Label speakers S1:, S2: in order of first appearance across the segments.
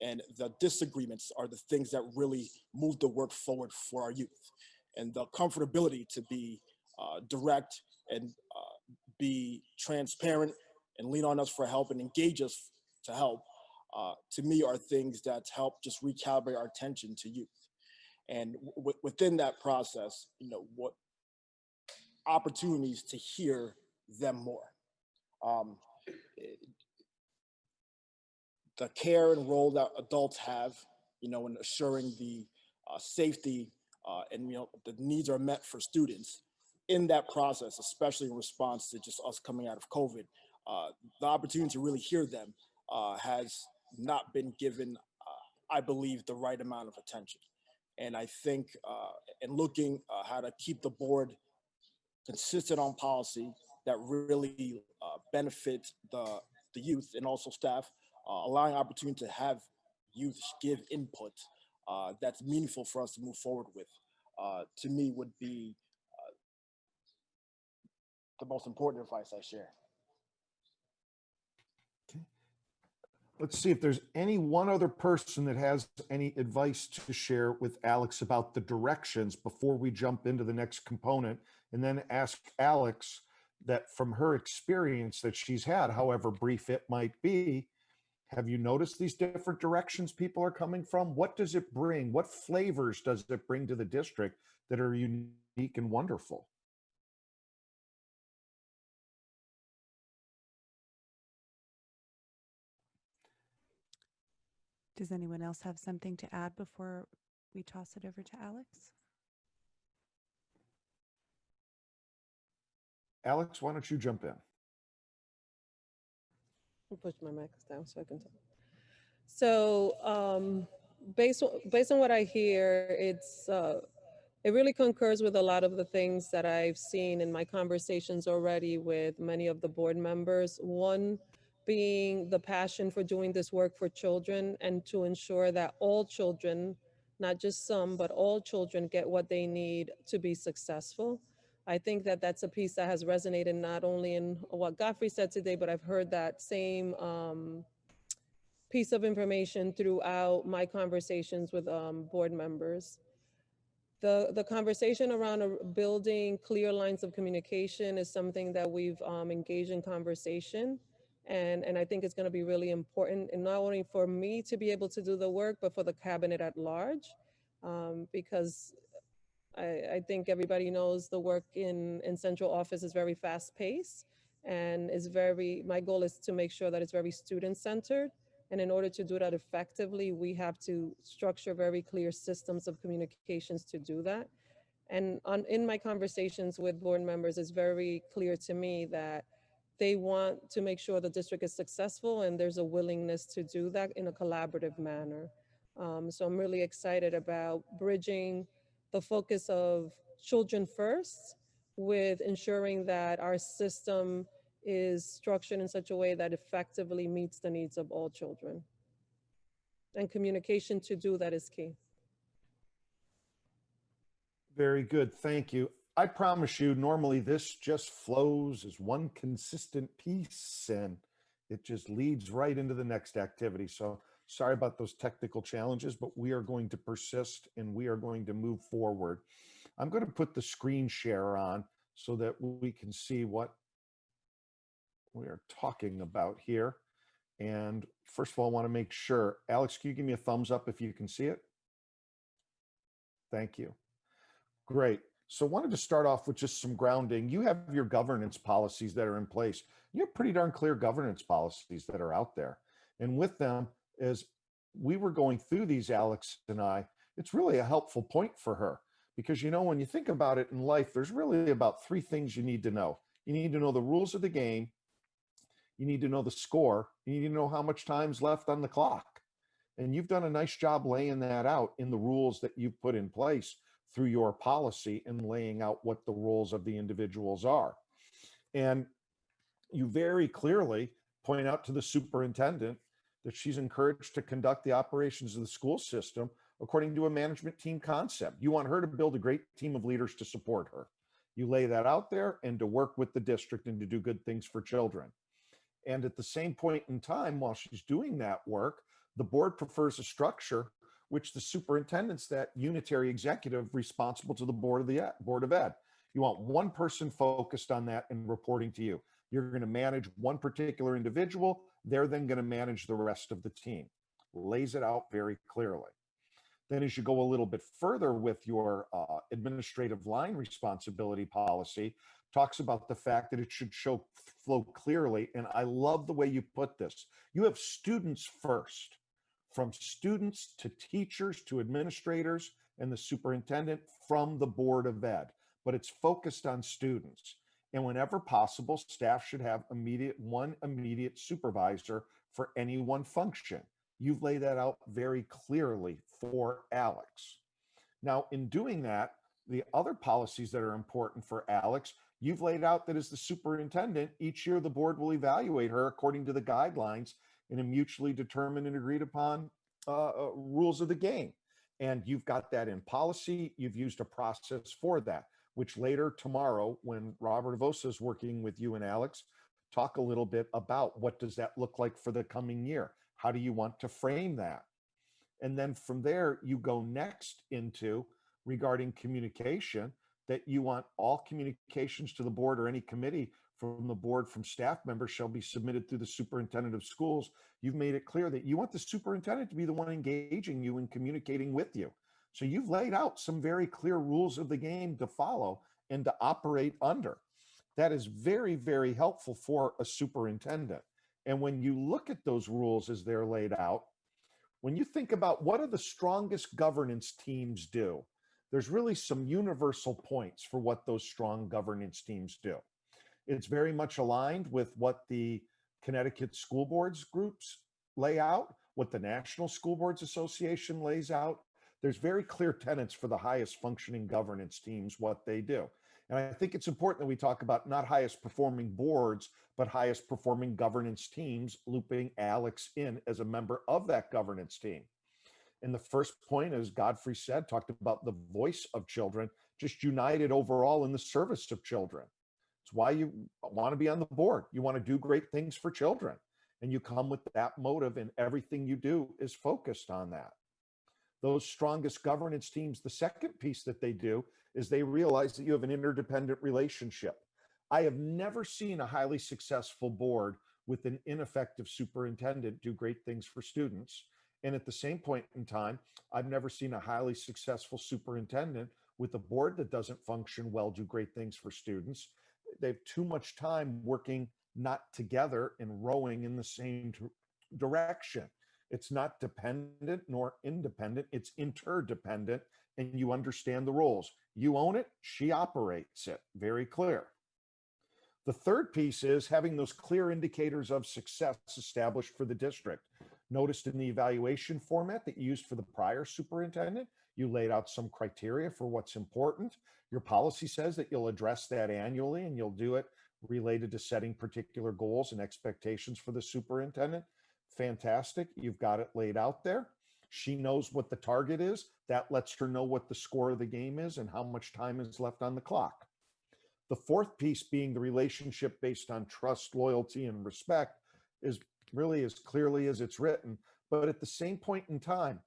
S1: And the disagreements are the things that really move the work forward for our youth. And the comfortability to be direct and be transparent and lean on us for help and engage us to help, to me, are things that help just recalibrate our attention to youth. And within that process, what opportunities to hear them more. Um, the care and role that adults have, in assuring the safety and the needs are met for students in that process, especially in response to just us coming out of COVID. The opportunity to really hear them has not been given, I believe, the right amount of attention. And I think in looking how to keep the board consistent on policy that really benefit the youth and also staff, allowing opportunity to have youth give input that's meaningful for us to move forward with, to me would be the most important advice I share.
S2: Okay. Let's see if there's any one other person that has any advice to share with Alex about the directions before we jump into the next component, and then ask Alex that from her experience that she's had, however brief it might be, have you noticed these different directions people are coming from? What does it bring? What flavors does it bring to the district that are unique and wonderful?
S3: Does anyone else have something to add before we toss it over to Alex?
S2: Alex, why don't you jump in?
S4: I'll push my mic down so I can talk. So based on what I hear, it really concurs with a lot of the things that I've seen in my conversations already with many of the board members. One being the passion for doing this work for children and to ensure that all children, not just some, but all children get what they need to be successful. I think that that's a piece that has resonated not only in what Godfrey said today, but I've heard that same piece of information throughout my conversations with board members. The conversation around building clear lines of communication is something that we've engaged in conversation. And I think it's going to be really important, and not only for me to be able to do the work, but for the cabinet at large, because I think everybody knows the work in central office is very fast paced and my goal is to make sure that it's very student centered. And in order to do that effectively, we have to structure very clear systems of communications to do that. And in my conversations with board members, it's very clear to me that they want to make sure the district is successful, and there's a willingness to do that in a collaborative manner. So I'm really excited about bridging the focus of children first with ensuring that our system is structured in such a way that effectively meets the needs of all children. And communication to do that is key.
S2: Very good, thank you. I promise you, normally this just flows as one consistent piece and it just leads right into the next activity. So sorry about those technical challenges, but we are going to persist and we are going to move forward. I'm going to put the screen share on so that we can see what we are talking about here. And first of all, I want to make sure, Alex, can you give me a thumbs up if you can see it? Thank you. Great. So I wanted to start off with just some grounding. You have your governance policies that are in place. You have pretty darn clear governance policies that are out there. And with them, as we were going through these, Alex and I, it's really a helpful point for her. Because, when you think about it in life, there's really about three things you need to know. You need to know the rules of the game. You need to know the score. You need to know how much time's left on the clock. And you've done a nice job laying that out in the rules that you've put in place through your policy and laying out what the roles of the individuals are. And you very clearly point out to the superintendent that she's encouraged to conduct the operations of the school system according to a management team concept. You want her to build a great team of leaders to support her. You lay that out there and to work with the district and to do good things for children. And at the same point in time, while she's doing that work, The board prefers a structure which the superintendent's that unitary executive responsible to the board of ed. You want one person focused on that and reporting to you. You're going to manage one particular individual. They're then going to manage the rest of the team. Lays it out very clearly. Then as you go a little bit further with your administrative line responsibility policy, talks about the fact that it should flow clearly. And I love the way you put this. You have students first, from students to teachers to administrators and the superintendent from the Board of Ed, but it's focused on students. And whenever possible, staff should have one immediate supervisor for any one function. You've laid that out very clearly for Alex. Now, in doing that, the other policies that are important for Alex, you've laid out that as the superintendent, each year the board will evaluate her according to the guidelines in a mutually determined and agreed upon rules of the game. And you've got that in policy. You've used a process for that, which later tomorrow, when Robert Avosa is working with you and Alex, talk a little bit about what does that look like for the coming year? How do you want to frame that? And then from there, you go next into regarding communication, that you want all communications to the board or any committee from the board from staff members shall be submitted through the superintendent of schools. You've made it clear that you want the superintendent to be the one engaging you and communicating with you. So you've laid out some very clear rules of the game to follow and to operate under. That is very, very helpful for a superintendent. And when you look at those rules as they're laid out, when you think about what do the strongest governance teams do, there's really some universal points for what those strong governance teams do. It's very much aligned with what the Connecticut School Boards groups lay out, what the National School Boards Association lays out. There's very clear tenets for the highest functioning governance teams, what they do. And I think it's important that we talk about not highest performing boards, but highest performing governance teams, looping Alex in as a member of that governance team. And the first point, as Godfrey said, talked about the voice of children, just united overall in the service of children. It's why you want to be on the board. You want to do great things for children. And you come with that motive, and everything you do is focused on that. Those strongest governance teams, the second piece that they do is they realize that you have an interdependent relationship. I have never seen a highly successful board with an ineffective superintendent do great things for students. And at the same point in time, I've never seen a highly successful superintendent with a board that doesn't function well do great things for students. They have too much time working not together and rowing in the same direction. It's not dependent nor independent, it's interdependent, and you understand the roles. You own it, she operates it. Very clear. The third piece is having those clear indicators of success established for the district. Noticed in the evaluation format that you used for the prior superintendent, you laid out some criteria for what's important. Your policy says that you'll address that annually, and you'll do it related to setting particular goals and expectations for the superintendent. Fantastic. You've got it laid out there. She knows what the target is. That lets her know what the score of the game is and how much time is left on the clock. The fourth piece being the relationship based on trust, loyalty, and respect is really as clearly as it's written. But at the same point in time,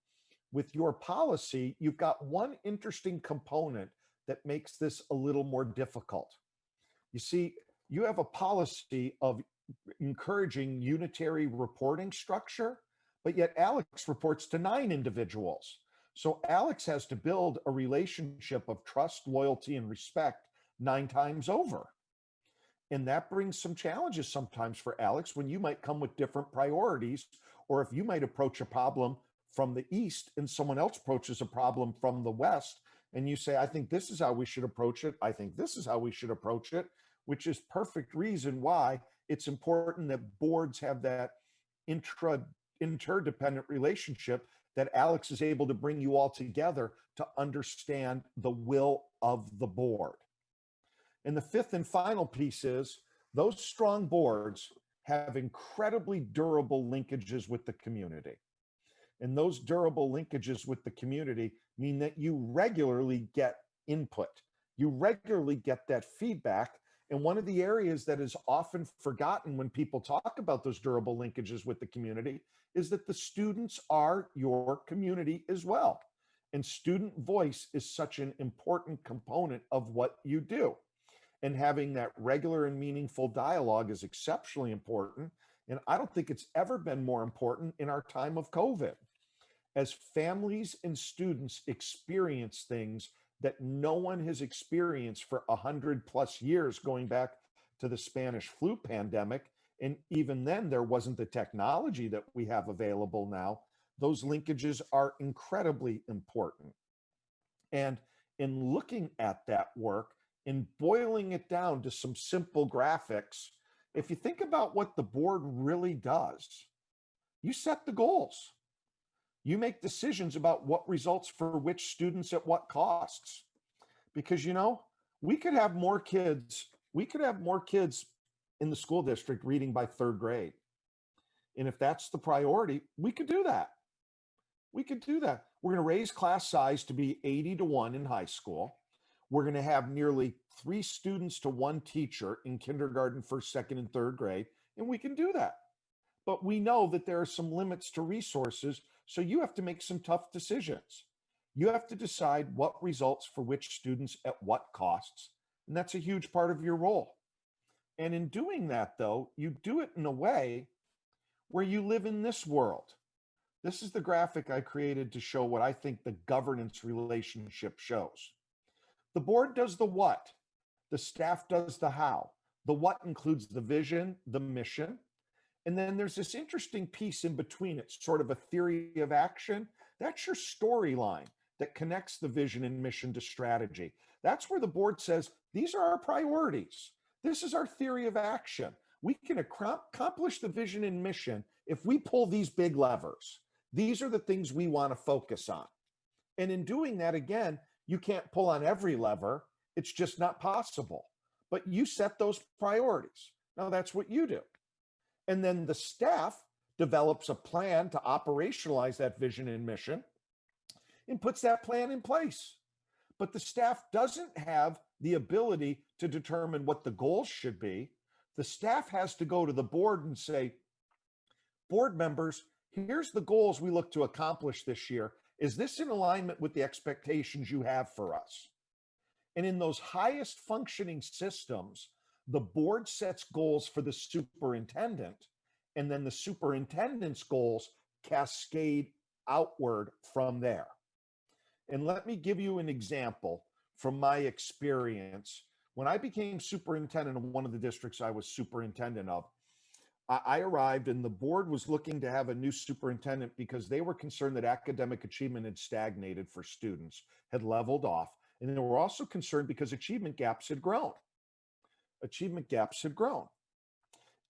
S2: with your policy, you've got one interesting component that makes this a little more difficult. You see, you have a policy of encouraging unitary reporting structure, but yet Alex reports to 9 individuals. So Alex has to build a relationship of trust, loyalty, and respect 9 times over. And that brings some challenges sometimes for Alex when you might come with different priorities, or if you might approach a problem from the east and someone else approaches a problem from the west, and you say, I think this is how we should approach it. I think this is how we should approach it, which is perfect reason why it's important that boards have that interdependent relationship, that Alex is able to bring you all together to understand the will of the board. And the fifth and final piece is those strong boards have incredibly durable linkages with the community. And those durable linkages with the community mean that you regularly get input. You regularly get that feedback. And one of the areas that is often forgotten when people talk about those durable linkages with the community is that the students are your community as well. And student voice is such an important component of what you do. And having that regular and meaningful dialogue is exceptionally important. And I don't think it's ever been more important in our time of COVID. As families and students experience things that no one has experienced for 100+ years, going back to the Spanish flu pandemic, and even then there wasn't the technology that we have available now, those linkages are incredibly important. And in looking at that work and boiling it down to some simple graphics, if you think about what the board really does, you set the goals. You make decisions about what results for which students at what costs. Because, we could have more kids in the school district reading by 3rd grade. And if that's the priority, we could do that. We're going to raise class size to be 80-1 in high school. We're going to have nearly 3 students to 1 teacher in kindergarten, 1st, 2nd, and 3rd grade. And we can do that. But we know that there are some limits to resources. So you have to make some tough decisions. You have to decide what results for which students at what costs. And that's a huge part of your role. And in doing that, though, you do it in a way where you live in this world. This is the graphic I created to show what I think the governance relationship shows. The board does the what. The staff does the how. The what includes the vision, the mission. And then there's this interesting piece in between. It's sort of a theory of action. That's your storyline that connects the vision and mission to strategy. That's where the board says, these are our priorities. This is our theory of action. We can accomplish the vision and mission if we pull these big levers. These are the things we want to focus on. And in doing that, again, you can't pull on every lever. It's just not possible. But you set those priorities. Now, that's what you do. And then the staff develops a plan to operationalize that vision and mission and puts that plan in place. But the staff doesn't have the ability to determine what the goals should be. The staff has to go to the board and say, board members, here's the goals we look to accomplish this year. Is this in alignment with the expectations you have for us? And in those highest functioning systems, the board sets goals for the superintendent, and then the superintendent's goals cascade outward from there. And let me give you an example from my experience. When I became superintendent of one of the districts I was superintendent of, I arrived and the board was looking to have a new superintendent because they were concerned that academic achievement had stagnated for students, had leveled off. And they were also concerned because achievement gaps had grown.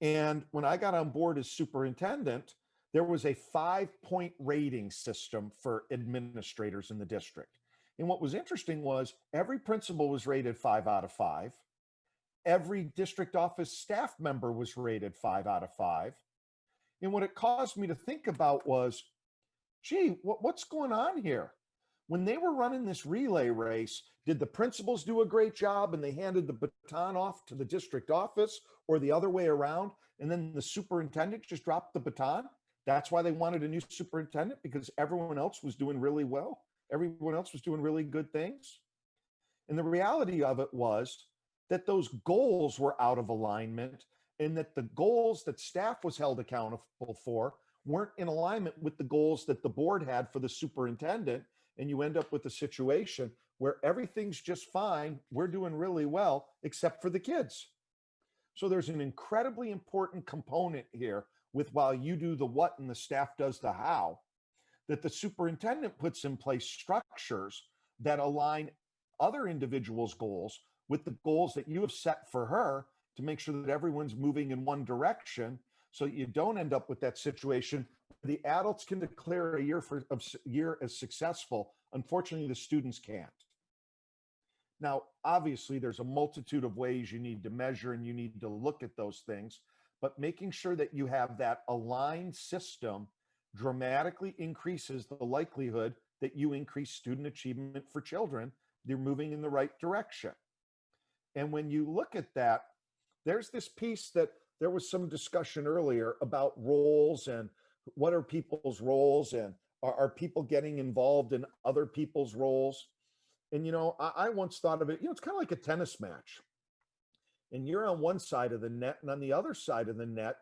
S2: And when I got on board as superintendent, there was a 5-point rating system for administrators in the district. And what was interesting was every principal was rated 5 out of 5. Every district office staff member was rated 5 out of 5. And what it caused me to think about was, gee, what's going on here? When they were running this relay race, did the principals do a great job and they handed the baton off to the district office, or the other way around, and then the superintendent just dropped the baton? That's why they wanted a new superintendent, because everyone else was doing really well. Everyone else was doing really good things. And the reality of it was that those goals were out of alignment, and that the goals that staff was held accountable for weren't in alignment with the goals that the board had for the superintendent. And you end up with a situation where everything's just fine. We're doing really well, except for the kids. So there's an incredibly important component here with, while you do the what and the staff does the how, that the superintendent puts in place structures that align other individuals' goals with the goals that you have set for her, to make sure that everyone's moving in one direction, so that you don't end up with that situation. The adults can declare a year as successful. Unfortunately, the students can't. Now, obviously, there's a multitude of ways you need to measure and you need to look at those things, but making sure that you have that aligned system dramatically increases the likelihood that you increase student achievement for children. They're moving in the right direction. And when you look at that, there's this piece that there was some discussion earlier about roles and what are people's roles, and are people getting involved in other people's roles? And, I once thought of it, it's kind of like a tennis match. And you're on one side of the net, and on the other side of the net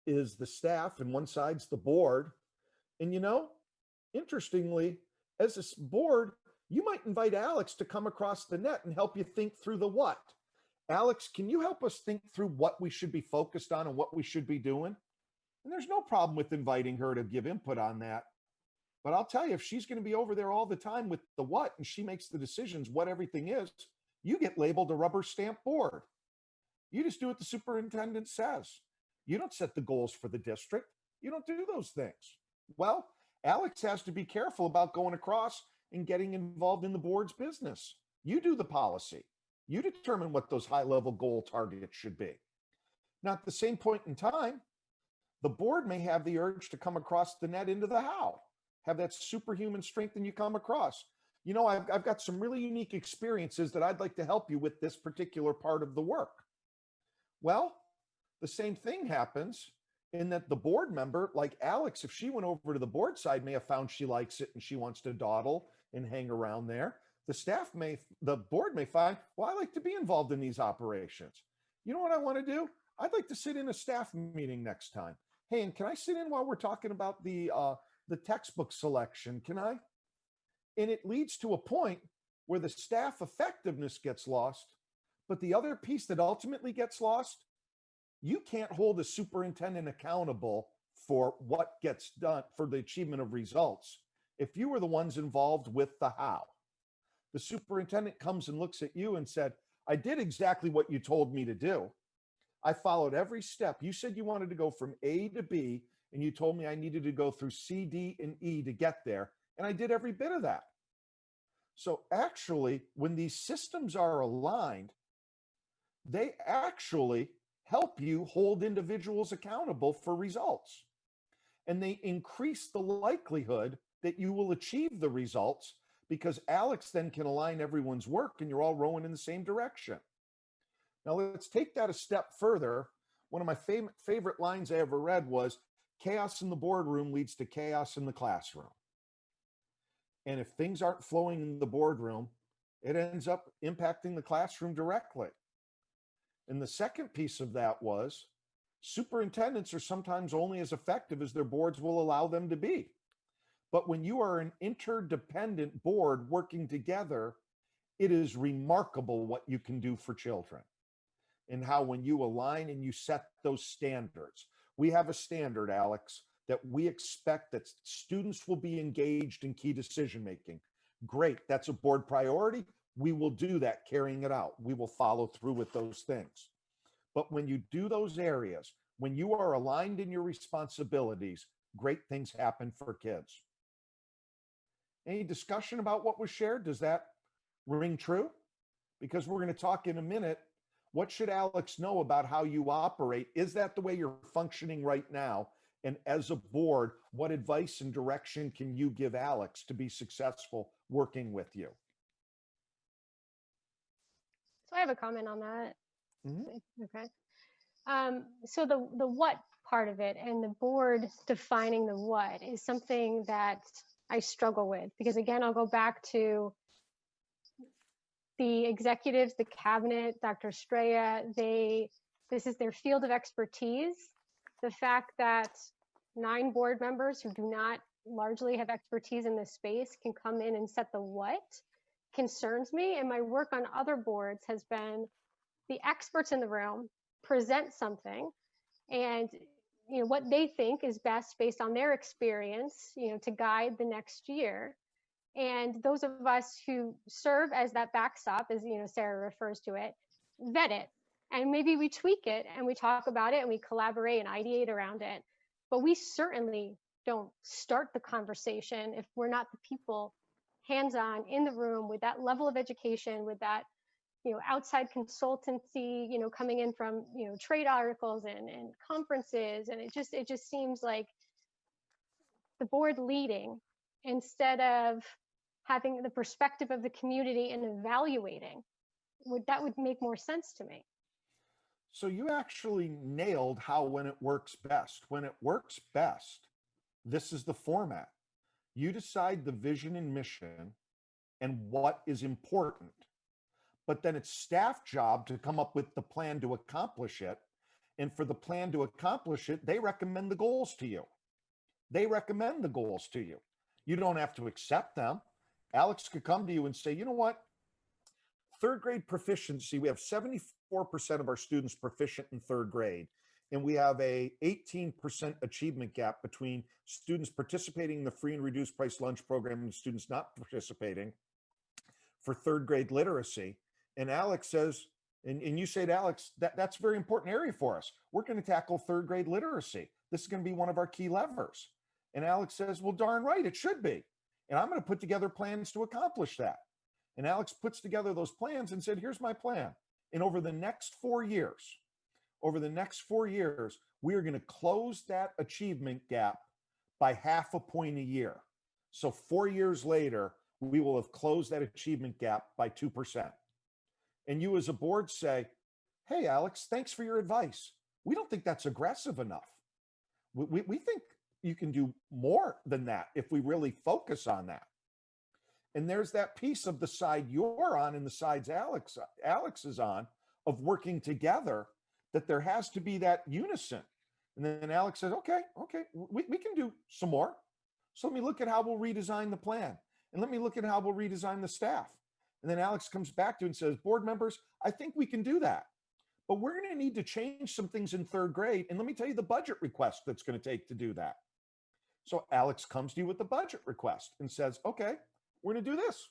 S2: is the staff, and one side's the board. And, interestingly, as this board, you might invite Alex to come across the net and help you think through the what. Alex, can you help us think through what we should be focused on and what we should be doing? And there's no problem with inviting her to give input on that. But I'll tell you, if she's going to be over there all the time with the what, and she makes the decisions what everything is, you get labeled a rubber stamp board. You just do what the superintendent says. You don't set the goals for the district. You don't do those things. Well, Alex has to be careful about going across and getting involved in the board's business. You do the policy. You determine what those high-level goal targets should be. Now, at the same point in time, the board may have the urge to come across the net into the how, have that superhuman strength, and you come across. I've got some really unique experiences that I'd like to help you with this particular part of the work. Well, the same thing happens in that the board member, like Alex, if she went over to the board side, may have found she likes it and she wants to dawdle and hang around there. The board may find, well, I like to be involved in these operations. You know what I want to do? I'd like to sit in a staff meeting next time. Hey, and can I sit in while we're talking about the textbook selection? Can I? And it leads to a point where the staff effectiveness gets lost, but the other piece that ultimately gets lost, you can't hold a superintendent accountable for what gets done for the achievement of results if you were the ones involved with the how. The superintendent comes and looks at you and said, I did exactly what you told me to do. I followed every step. You said you wanted to go from A to B, and you told me I needed to go through C, D, and E to get there. And I did every bit of that. So actually, when these systems are aligned, they actually help you hold individuals accountable for results. And they increase the likelihood that you will achieve the results, because Alex then can align everyone's work and you're all rowing in the same direction. Now let's take that a step further. One of my favorite lines I ever read was, chaos in the boardroom leads to chaos in the classroom. And if things aren't flowing in the boardroom, it ends up impacting the classroom directly. And the second piece of that was, superintendents are sometimes only as effective as their boards will allow them to be. But when you are an interdependent board working together, it is remarkable what you can do for children. And how when you align and you set those standards, we have a standard, Alex, that we expect that students will be engaged in key decision-making. Great, that's a board priority. We will do that, carrying it out. We will follow through with those things. But when you do those areas, when you are aligned in your responsibilities, great things happen for kids. Any discussion about what was shared? Does that ring true? Because we're going to talk in a minute. What should Alex know about how you operate? Is that the way you're functioning right now? And as a board, what advice and direction can you give Alex to be successful working with you?
S5: So I have a comment on that.
S2: Mm-hmm.
S5: Okay. So the what part of it and the board defining the what is something that I struggle with, because again, I'll go back to the executives, the cabinet, Dr. Estrella, this is their field of expertise. The fact that 9 board members who do not largely have expertise in this space can come in and set the what concerns me. And my work on other boards has been the experts in the room present something, and what they think is best based on their experience, to guide the next year. And those of us who serve as that backstop, as Sarah refers to it, vet it, and maybe we tweak it and we talk about it and we collaborate and ideate around it. But we certainly don't start the conversation if we're not the people hands-on in the room with that level of education, with that outside consultancy, coming in from trade articles and conferences. And it just seems like the board leading instead of having the perspective of the community and evaluating, that would make more sense to me.
S2: So you actually nailed how when it works best. When it works best, this is the format. You decide the vision and mission and what is important. But then it's staff job to come up with the plan to accomplish it. And for the plan to accomplish it, they recommend the goals to you. They recommend the goals to you. You don't have to accept them. Alex could come to you and say, you know what? Third grade proficiency, we have 74% of our students proficient in third grade. And we have a 18% achievement gap between students participating in the free and reduced price lunch program and students not participating for third grade literacy. And Alex says, and you say to Alex, that's a very important area for us. We're going to tackle third grade literacy. This is going to be one of our key levers. And Alex says, well, darn right, it should be. And I'm going to put together plans to accomplish that. And Alex puts together those plans and said, here's my plan. And over the next 4 years, we are going to close that achievement gap by 0.5 point a year. So 4 years later, we will have closed that achievement gap by 2%. And you as a board say, hey, Alex, thanks for your advice. We don't think that's aggressive enough. We think you can do more than that if we really focus on that. And there's that piece of the side you're on and the sides Alex is on of working together, that there has to be that unison. And then Alex says, okay, we can do some more. So let me look at how we'll redesign the plan. And let me look at how we'll redesign the staff. And then Alex comes back to you and says, board members, I think we can do that. But we're going to need to change some things in third grade. And let me tell you the budget request that's going to take to do that. So Alex comes to you with the budget request and says, okay, we're going to do this.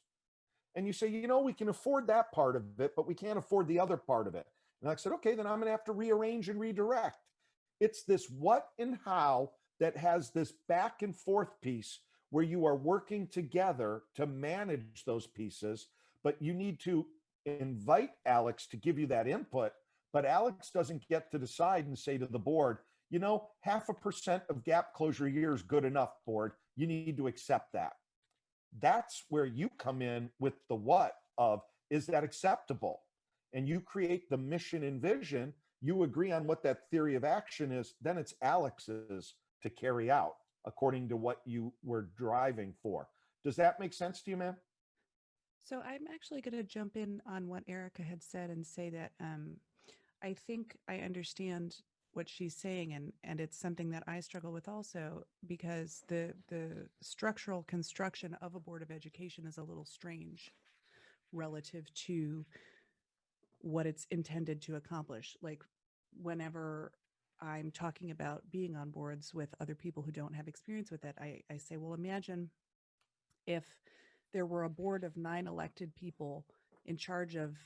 S2: And you say, you know, we can afford that part of it, but we can't afford the other part of it. And I said, okay, then I'm going to have to rearrange and redirect. It's this what and how that has this back and forth piece where you are working together to manage those pieces, but you need to invite Alex to give you that input. But Alex doesn't get to decide and say to the board, you know, 0.5% of gap closure a year is good enough, board. You need to accept that. That's where you come in with the what of, is that acceptable? And you create the mission and vision. You agree on what that theory of action is. Then it's Alex's to carry out according to what you were driving for. Does that make sense to you, ma'am?
S3: So I'm actually going to jump in on what Erica had said and say that I think I understand what she's saying, and it's something that I struggle with also, because the structural construction of a board of education is a little strange relative to what it's intended to accomplish. Like, whenever I'm talking about being on boards with other people who don't have experience with it, I say, well, imagine if there were a board of 9 elected people in charge of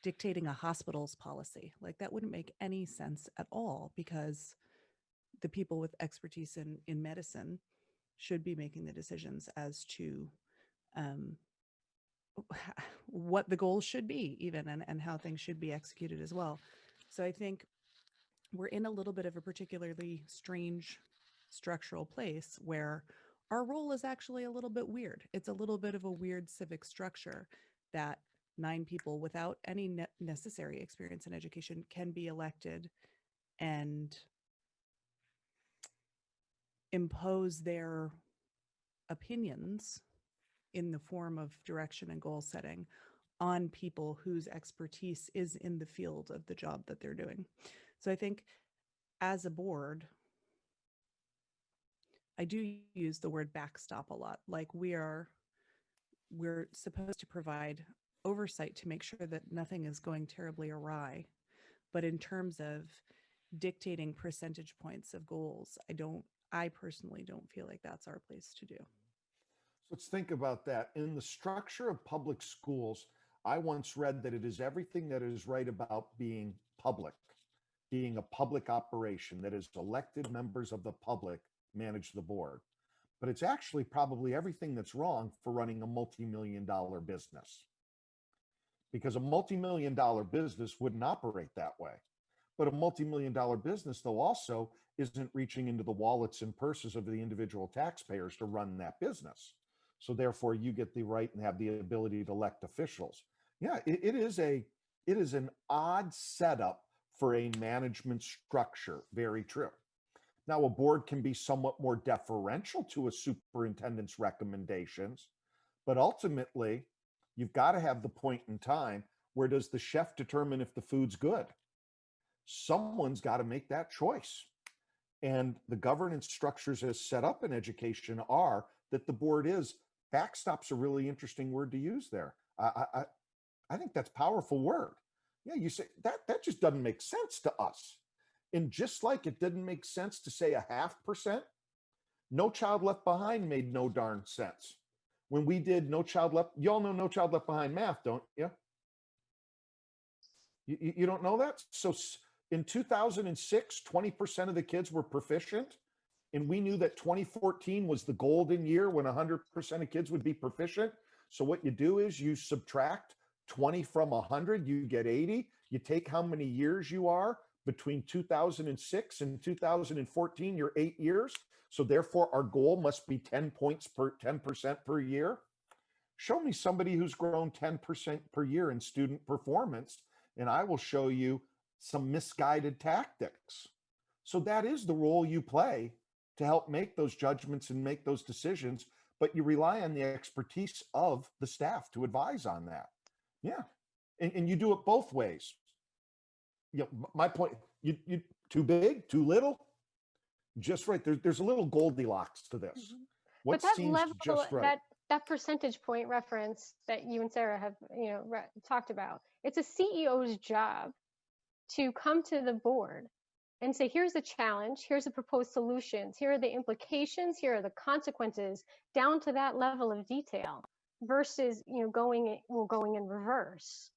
S3: dictating a hospital's policy. Like, that wouldn't make any sense at all, because the people with expertise in medicine should be making the decisions as to what the goals should be even, and how things should be executed as well. So I think we're in a little bit of a particularly strange structural place where our role is actually a little bit weird. It's a little bit of a weird civic structure that 9 people without any necessary experience in education can be elected and impose their opinions in the form of direction and goal setting on people whose expertise is in the field of the job that they're doing. So I think as a board, I do use the word backstop a lot. Like, we're supposed to provide oversight to make sure that nothing is going terribly awry. But in terms of dictating percentage points of goals, I personally don't feel like that's our place to do.
S2: Let's think about that. In the structure of public schools, I once read that it is everything that is right about being public, being a public operation, that is elected members of the public manage the board. But it's actually probably everything that's wrong for running a multi-million-dollar business. Because a multi-million-dollar business wouldn't operate that way. But a multi-million-dollar business, though, also isn't reaching into the wallets and purses of the individual taxpayers to run that business. So therefore, you get the right and have the ability to elect officials. Yeah, it is an odd setup for a management structure. Very true. Now, a board can be somewhat more deferential to a superintendent's recommendations, but ultimately, you've got to have the point in time where does the chef determine if the food's good? Someone's got to make that choice. And the governance structures as set up in education are that the board is, backstop's a really interesting word to use there. I think that's a powerful word. Yeah, you say that just doesn't make sense to us. And just like it didn't make sense to say 0.5%, No Child Left Behind made no darn sense. When we did No Child Left, you all know No Child Left Behind math, don't you? You don't know that? So in 2006, 20% of the kids were proficient. And we knew that 2014 was the golden year when 100% of kids would be proficient. So what you do is you subtract 20 from 100, you get 80. You take how many years you are between 2006 and 2014, you're 8 years. So therefore our goal must be 10% per year. Show me somebody who's grown 10% per year in student performance, and I will show you some misguided tactics. So that is the role you play to help make those judgments and make those decisions, but you rely on the expertise of the staff to advise on that. Yeah. And you do it both ways. You know, my point, you too big, too little, just right. There's a little Goldilocks to this. What
S5: But that
S2: seems
S5: level,
S2: just right?
S5: that percentage point reference that you and Sarah have, talked about, it's a CEO's job to come to the board and say, here's the challenge, here's the proposed solutions, here are the implications, here are the consequences, down to that level of detail, versus going in reverse.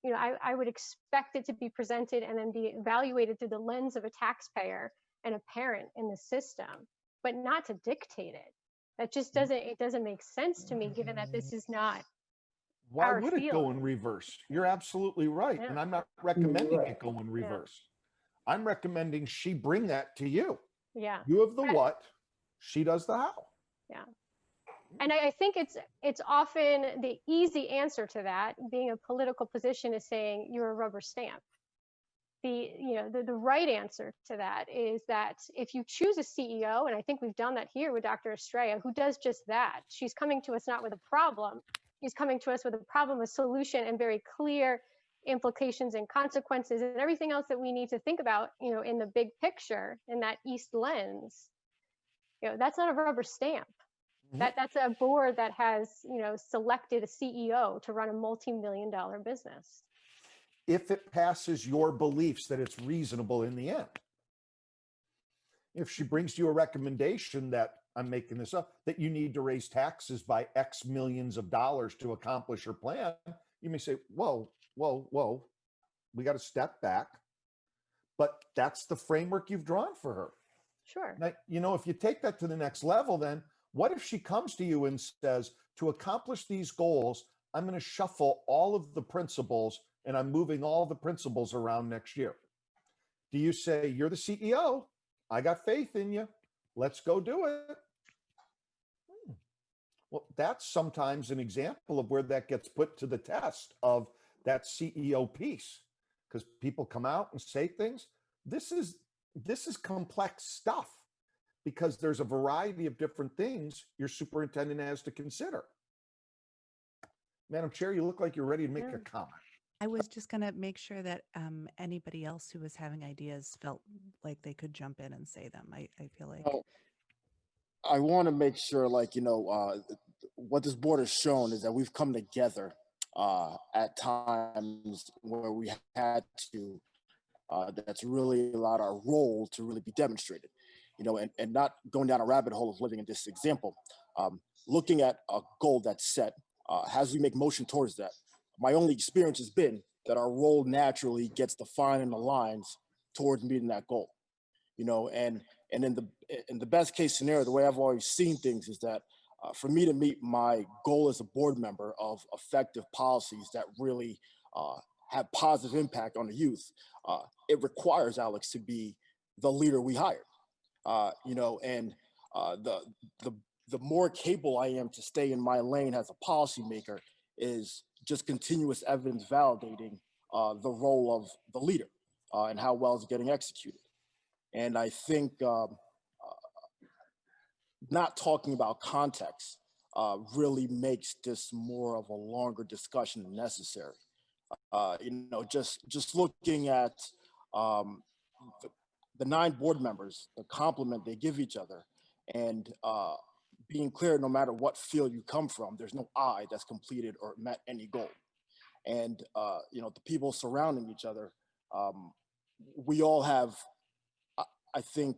S5: I would expect it to be presented and then be evaluated through the lens of a taxpayer and a parent in the system, but not to dictate it. That just doesn't make sense to me, given that this is not
S2: Why
S5: our
S2: would it go
S5: field.
S2: in reverse? You're absolutely right.
S5: Yeah.
S2: And I'm not recommending it go in reverse. I'm recommending she bring that to you.
S5: Yeah.
S2: You have the what, she does the how.
S5: Yeah. And I think it's often the easy answer to that, being a political position, is saying you're a rubber stamp. The right answer to that is that if you choose a CEO, and I think we've done that here with Dr. Estrella, who does just that, she's coming to us not with a problem, she's coming to us with a problem, a solution, and very clear implications and consequences and everything else that we need to think about, in the big picture, in that East lens. That's not a rubber stamp. That's a board that has, selected a CEO to run a multi-million-dollar business.
S2: If it passes your beliefs that it's reasonable in the end. If she brings you a recommendation that, I'm making this up, that you need to raise taxes by X millions of dollars to accomplish your plan, you may say, whoa, we got to step back. But that's the framework you've drawn for her.
S5: Sure.
S2: Now, if you take that to the next level, then what if she comes to you and says, to accomplish these goals, I'm going to shuffle all of the principles and I'm moving all the principles around next year? Do you say, you're the CEO, I got faith in you, let's go do it? Well, that's sometimes an example of where that gets put to the test of that CEO piece, because people come out and say things. This is complex stuff, because there's a variety of different things your superintendent has to consider. Madam Chair, you look like you're ready to make a comment.
S3: I was just going to make sure that anybody else who was having ideas felt like they could jump in and say them. I feel like.
S1: I want to make sure, what this board has shown is that we've come together at times where we had to. That's really allowed our role to really be demonstrated, and not going down a rabbit hole of living in this example. Looking at a goal that's set, as we make motion towards that, my only experience has been that our role naturally gets defined and aligns towards meeting that goal, and in the best case scenario, the way I've always seen things is that for me to meet my goal as a board member of effective policies that really have positive impact on the youth, it requires Alex to be the leader we hired, and the more capable I am to stay in my lane as a policymaker is just continuous evidence validating the role of the leader. and how well is it getting executed. And I think not talking about context really makes this more of a longer discussion than necessary. Just looking at um, the, the 9 board members, the compliment they give each other, and being clear, no matter what field you come from, there's no I that's completed or met any goal. And the people surrounding each other, we all have, I I think,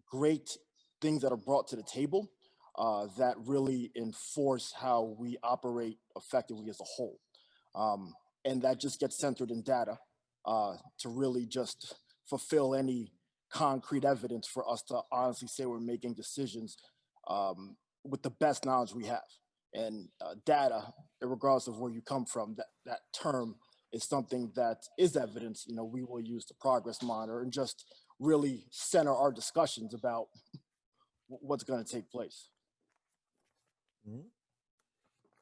S1: great things that are brought to the table that really enforce how we operate effectively as a whole. And that just gets centered in data to really just fulfill any concrete evidence for us to honestly say we're making decisions with the best knowledge we have. And data, regardless of where you come from, that term is something that is evidence, we will use the progress monitor and just really center our discussions about what's going to take place.
S2: Mhm.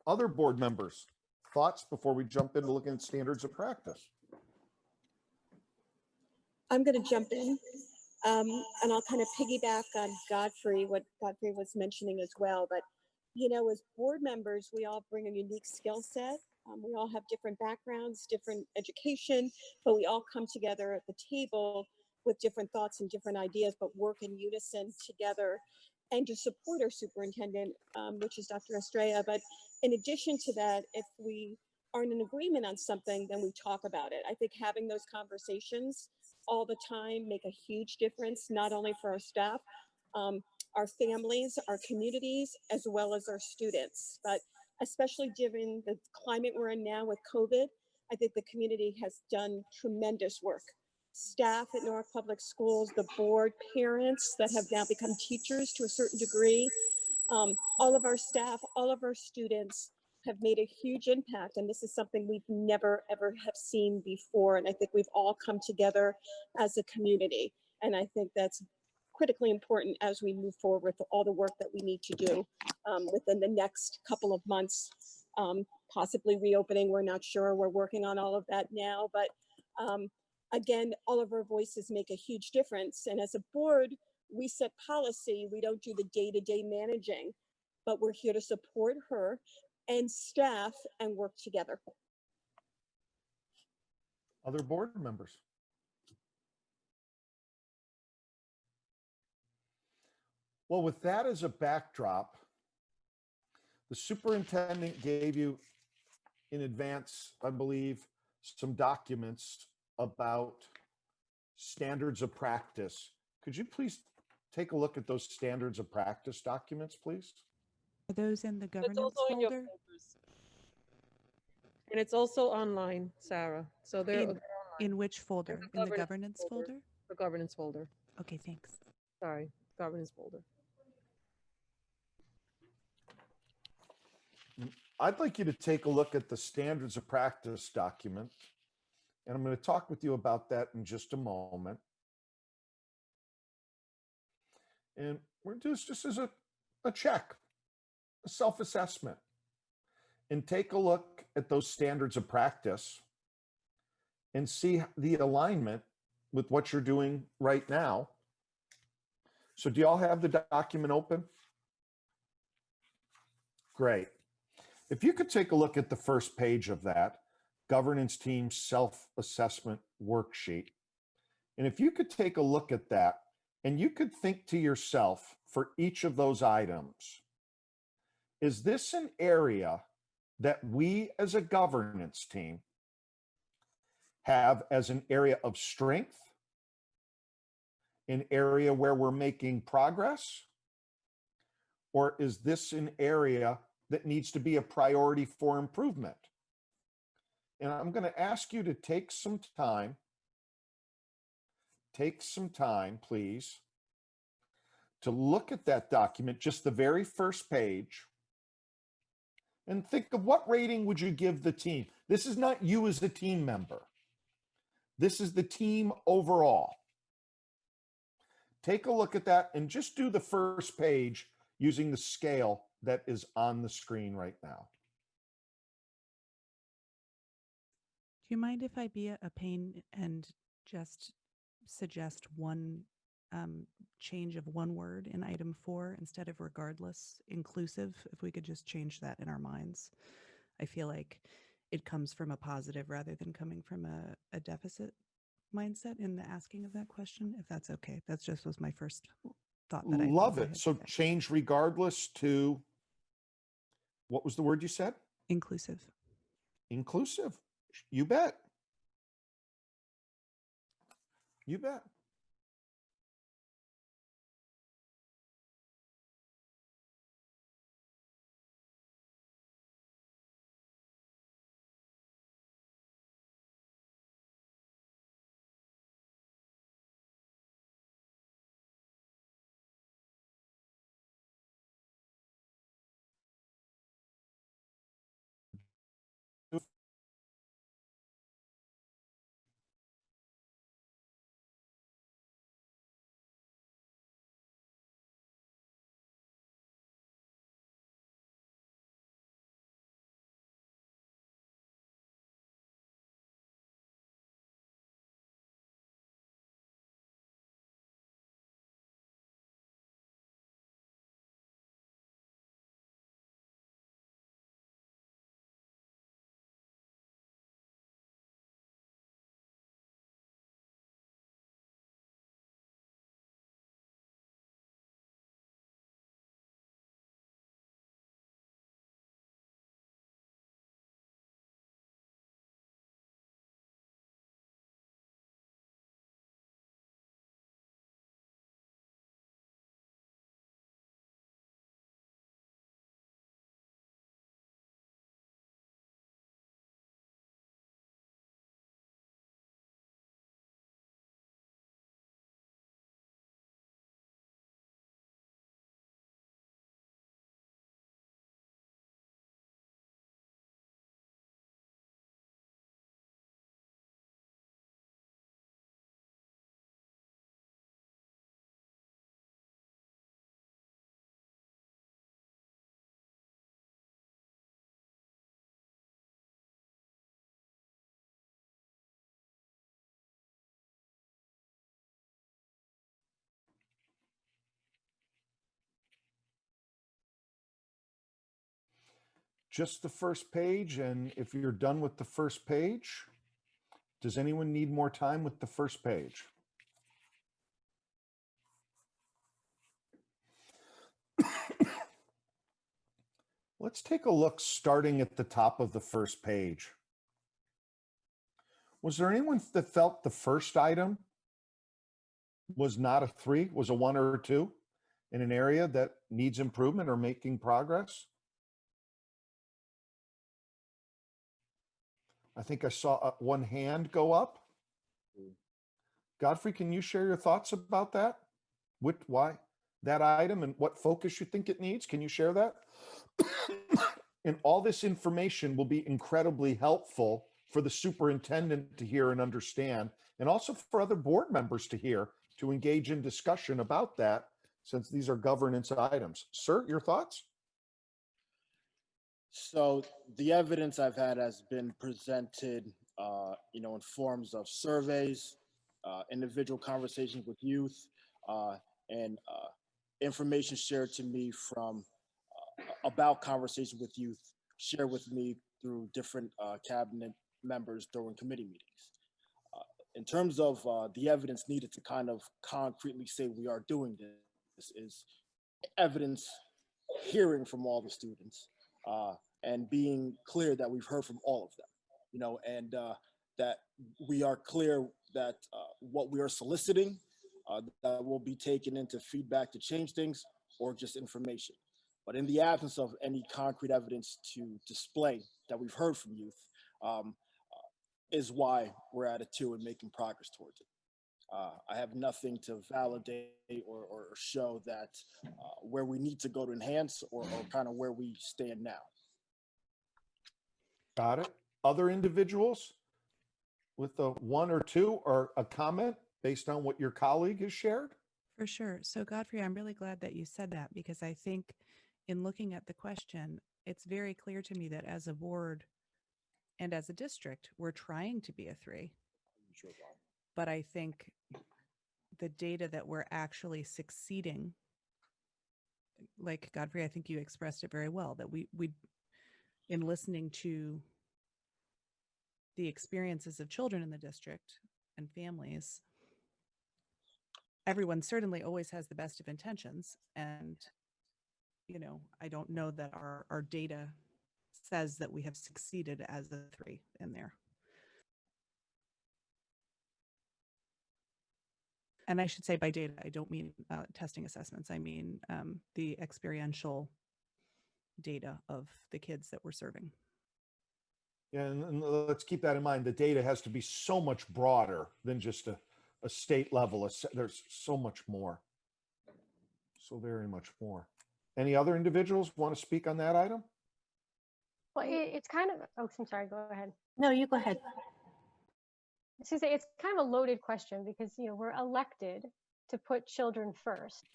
S2: Other board members, thoughts before we jump into looking at standards of practice?
S6: I'm going to jump in, and I'll kind of piggyback on Godfrey, what Godfrey was mentioning as well. But, as board members, we all bring a unique skill set. We all have different backgrounds, different education, but we all come together at the table with different thoughts and different ideas, but work in unison together and to support our superintendent, which is Dr. Estrella. But in addition to that, if we are in an agreement on something, then we talk about it. I think having those conversations all the time make a huge difference, not only for our staff, our families, our communities, as well as our students. But especially given the climate we're in now with COVID, I think the community has done tremendous work. Staff at Newark Public Schools, the board, parents that have now become teachers to a certain degree, all of our staff, all of our students have made a huge impact. And this is something we've never, ever have seen before. And I think we've all come together as a community. And I think that's critically important as we move forward with all the work that we need to do within the next couple of months, possibly reopening. We're not sure. We're working on all of that now. But again, all of our voices make a huge difference. And as a board, we set policy. We don't do the day-to-day managing, but we're here to support her and staff and work together.
S2: Other board members? Well, with that as a backdrop, the superintendent gave you in advance, I believe, some documents about standards of practice. Could you please take a look at those standards of practice documents, please?
S3: Are those in the
S4: It's
S3: governance
S4: also in your
S3: folder?
S4: folders. And it's also online, Sarah. So they're
S3: In which folder? In the governance folder?
S4: The governance folder.
S3: Okay, thanks.
S4: Sorry, governance folder.
S2: I'd like you to take a look at the standards of practice document, and I'm going to talk with you about that in just a moment. And we're just as a check, a self-assessment, and take a look at those standards of practice and see the alignment with what you're doing right now. So do y'all have the document open? Great. If you could take a look at the first page of that governance team self-assessment worksheet, and if you could take a look at that and you could think to yourself for each of those items, is this an area that we as a governance team have as an area of strength, an area where we're making progress, or is this an area that needs to be a priority for improvement? And I'm going to ask you to take some time, please, to look at that document, just the very first page, and think of what rating would you give the team? This is not you as a team member. This is the team overall. Take a look at that and just do the first page using the scale that is on the screen right now.
S3: Do you mind if I be a pain and just suggest one change of one word in item 4 instead of regardless, inclusive. If we could just change that in our minds, I feel like it comes from a positive rather than coming from a deficit mindset in the asking of that question, if that's okay. That's just was my first thought that I
S2: Love
S3: I
S2: it.
S3: had
S2: So
S3: to say.
S2: change regardless to, what was the word you said?
S3: Inclusive.
S2: Inclusive. You bet. You bet. Just the first page. And if you're done with the first page, does anyone need more time with the first page? Let's take a look starting at the top of the first page. Was there anyone that felt the first item was not a 3, was a 1 or a 2 in an area that needs improvement or making progress? I think I saw one hand go up. Godfrey, can you share your thoughts about that? Why that item and what focus you think it needs? Can you share that? And all this information will be incredibly helpful for the superintendent to hear and understand, and also for other board members to hear, to engage in discussion about that, since these are governance items. Sir, your thoughts?
S1: So the evidence I've had has been presented, in forms of surveys, individual conversations with youth, and information shared to me from about conversations with youth, shared with me through different cabinet members during committee meetings. In terms of the evidence needed to kind of concretely say we are doing this is evidence hearing from all the students, and being clear that we've heard from all of them, and that we are clear that what we are soliciting, that will be taken into feedback to change things or just information. But in the absence of any concrete evidence to display that we've heard from youth, um, is why we're at a 2 and making progress towards it. I have nothing to validate or show that where we need to go to enhance or kind of where we stand now.
S2: Got it. Other individuals with a 1 or 2 or a comment based on what your colleague has shared?
S3: For sure. So Godfrey, I'm really glad that you said that, because I think in looking at the question, it's very clear to me that as a board and as a district, we're trying to be a 3.
S1: Sure, Bob.
S3: but I think the data that we're actually succeeding, like Godfrey, I think you expressed it very well, that we in listening to the experiences of children in the district and families, everyone certainly always has the best of intentions. And, I don't know that our data says that we have succeeded as a 3 in there. And I should say by data, I don't mean testing assessments. I mean the experiential data of the kids that we're serving.
S2: Yeah, and let's keep that in mind. The data has to be so much broader than just a state level. There's so much more. So very much more. Any other individuals want to speak on that item?
S5: Well, it's kind of, oh, I'm sorry, go ahead.
S7: No, you go ahead.
S5: I was gonna say, it's kind of a loaded question because, we're elected to put children first.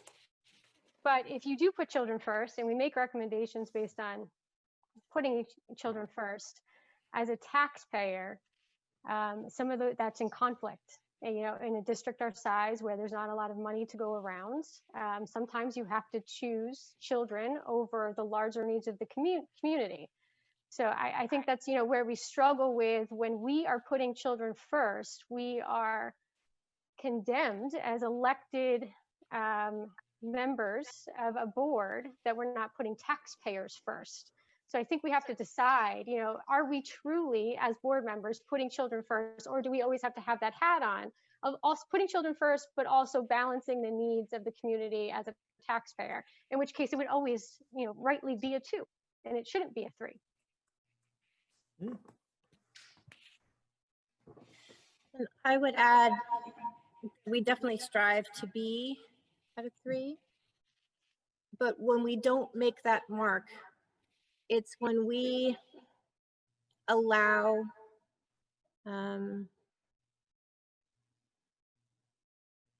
S5: But if you do put children first and we make recommendations based on putting children first, as a taxpayer, some of that's in conflict. And, in a district our size where there's not a lot of money to go around, sometimes you have to choose children over the larger needs of the community. So I think that's, where we struggle with when we are putting children first, we are condemned as elected members of a board that we're not putting taxpayers first. So I think we have to decide, are we truly as board members putting children first, or do we always have to have that hat on of also putting children first, but also balancing the needs of the community as a taxpayer, in which case it would always, rightly be a 2 and it shouldn't be a 3.
S7: And I would add, we definitely strive to be at a 3. But when we don't make that mark, it's when we allow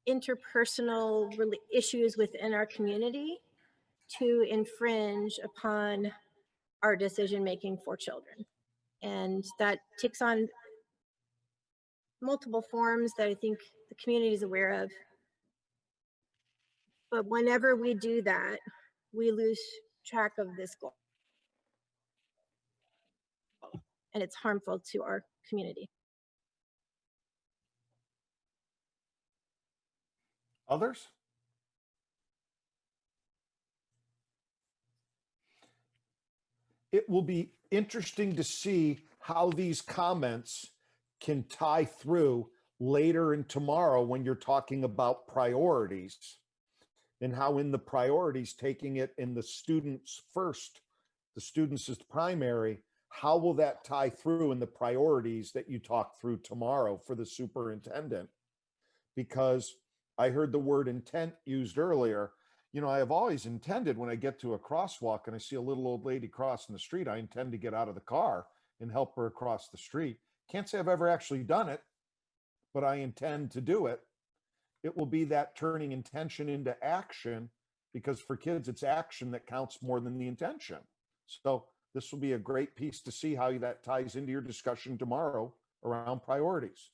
S7: interpersonal issues within our community to infringe upon our decision making for children. And that takes on multiple forms that I think the community is aware of. But whenever we do that, we lose track of this goal. And it's harmful to our community.
S2: Others? It will be interesting to see how these comments can tie through later and tomorrow when you're talking about priorities, and how in the priorities, taking it in the students first, the students as primary, how will that tie through in the priorities that you talk through tomorrow for the superintendent? Because I heard the word intent used earlier. I have always intended when I get to a crosswalk and I see a little old lady crossing the street, I intend to get out of the car and help her across the street. Can't say I've ever actually done it, but I intend to do it. It will be that turning intention into action, because for kids, it's action that counts more than the intention. So this will be a great piece to see how that ties into your discussion tomorrow around priorities.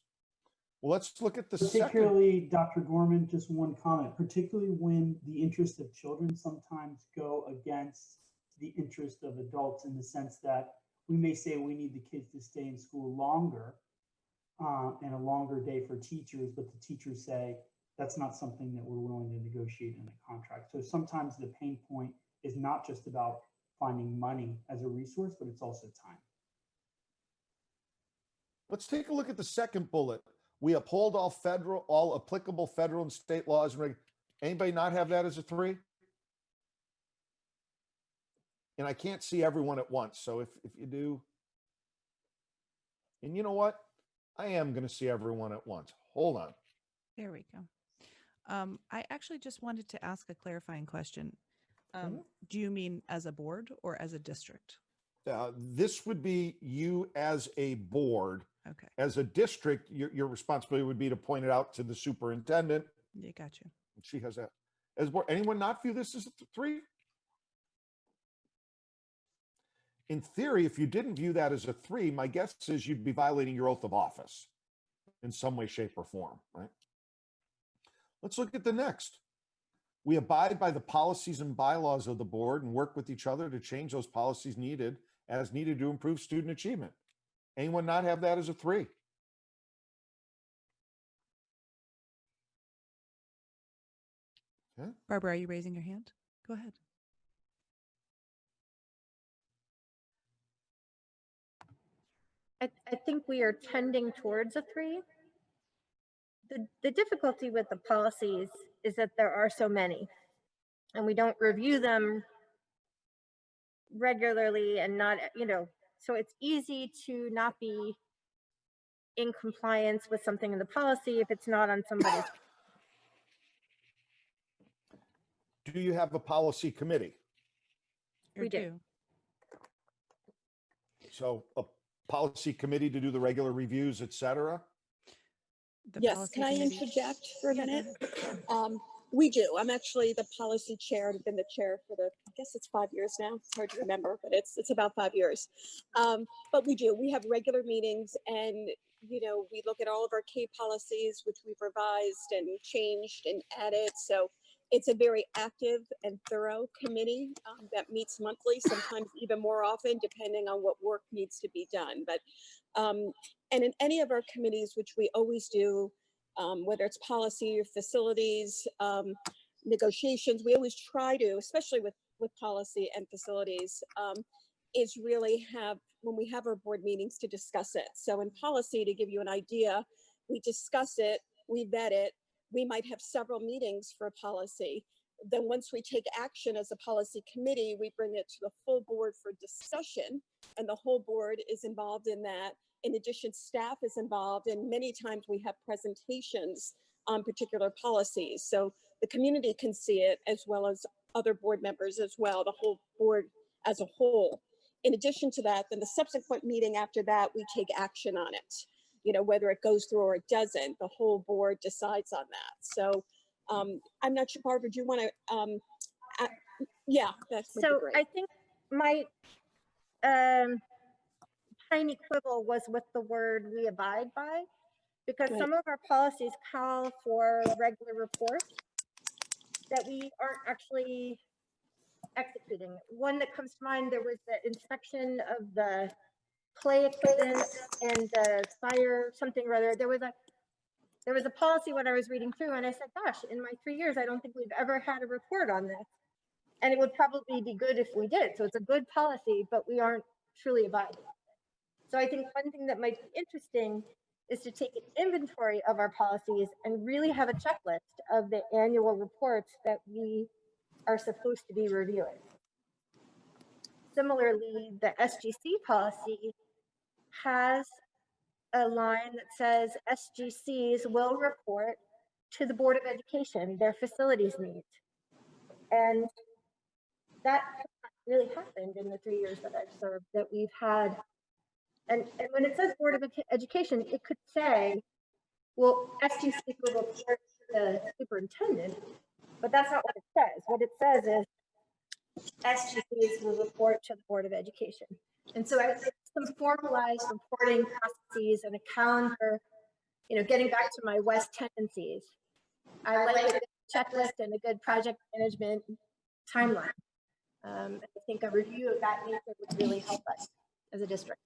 S2: Well, let's look at the
S8: particularly, Dr. Gorman, just one comment, particularly when the interests of children sometimes go against the interest of adults, in the sense that we may say we need the kids to stay in school longer and a longer day for teachers, but the teachers say that's not something that we're willing to negotiate in a contract. So sometimes the pain point is not just about finding money as a resource, but it's also time.
S2: Let's take a look at the second bullet. We uphold all applicable federal and state laws. Anybody not have that as a 3? And I can't see everyone at once. So if you do, and you know what? I am going to see everyone at once. Hold on.
S3: There we go. I actually just wanted to ask a clarifying question. Do you mean as a board or as a district?
S2: This would be you as a board.
S3: Okay.
S2: As a district, your responsibility would be to point it out to the superintendent.
S3: Yeah, got you.
S2: She has that. As board, anyone not view this as a 3? In theory, if you didn't view that as a 3, my guess is you'd be violating your oath of office. in some way, shape, or form, right? Let's look at the next. We abide by the policies and bylaws of the board and work with each other to change those policies as needed to improve student achievement. Anyone not have that as a 3? Okay.
S3: Barbara, are you raising your hand? Go ahead.
S7: I think we are tending towards a 3. The difficulty with the policies is that there are so many, and we don't review them regularly, and not, so it's easy to not be in compliance with something in the policy if it's not on somebody's.
S2: Do you have a policy committee?
S3: We do.
S2: So a policy committee to do the regular reviews, et cetera?
S6: Yes, can I interject for a minute? We do. I'm actually the policy chair. I've been the chair for I guess it's 5 years now. It's hard to remember, but it's about 5 years. But we do. We have regular meetings, and we look at all of our K policies, which we've revised and changed and added. So it's a very active and thorough committee that meets monthly, sometimes even more often, depending on what work needs to be done. But and in any of our committees, which we always do, whether it's policy or facilities, negotiations, we always try to, especially with policy and facilities, is really when we have our board meetings, to discuss it. So in policy, to give you an idea, we discuss it, we vet it, we might have several meetings for a policy. Then once we take action as a policy committee, we bring it to the full board for discussion, and the whole board is involved in that. In addition, staff is involved, and many times we have presentations on particular policies. So the community can see it, as well as other board members as well, the whole board as a whole. In addition to that, then the subsequent meeting after that, we take action on it. Whether it goes through or it doesn't, the whole board decides on that. So I'm not sure, Barbara, do you want to, yeah, that's
S7: So
S6: great.
S7: I think my tiny quibble was with the word "we abide by," because some of our policies call for regular reports that we aren't actually executing. One that comes to mind, there was the inspection of the play equipment and the fire something or other. There was a policy when I was reading through, and I said, gosh, in my 3 years, I don't think we've ever had a report on this. And it would probably be good if we did. So it's a good policy, but we aren't truly abiding. So I think one thing that might be interesting is to take an inventory of our policies and really have a checklist of the annual reports that we are supposed to be reviewing. Similarly, the SGC policy has a line that says SGCs will report to the Board of Education their facilities needs. And that really happened in the 3 years that I've served, that we've had. And when it says Board of Education, it could say, well, SGCs will report to the superintendent, but that's not what it says. What it says is SGCs will report to the Board of Education. And so I think some formalized reporting processes and a calendar, getting back to my West tendencies, I like a good checklist and a good project management timeline. I think a review of that nature would really help us as a district.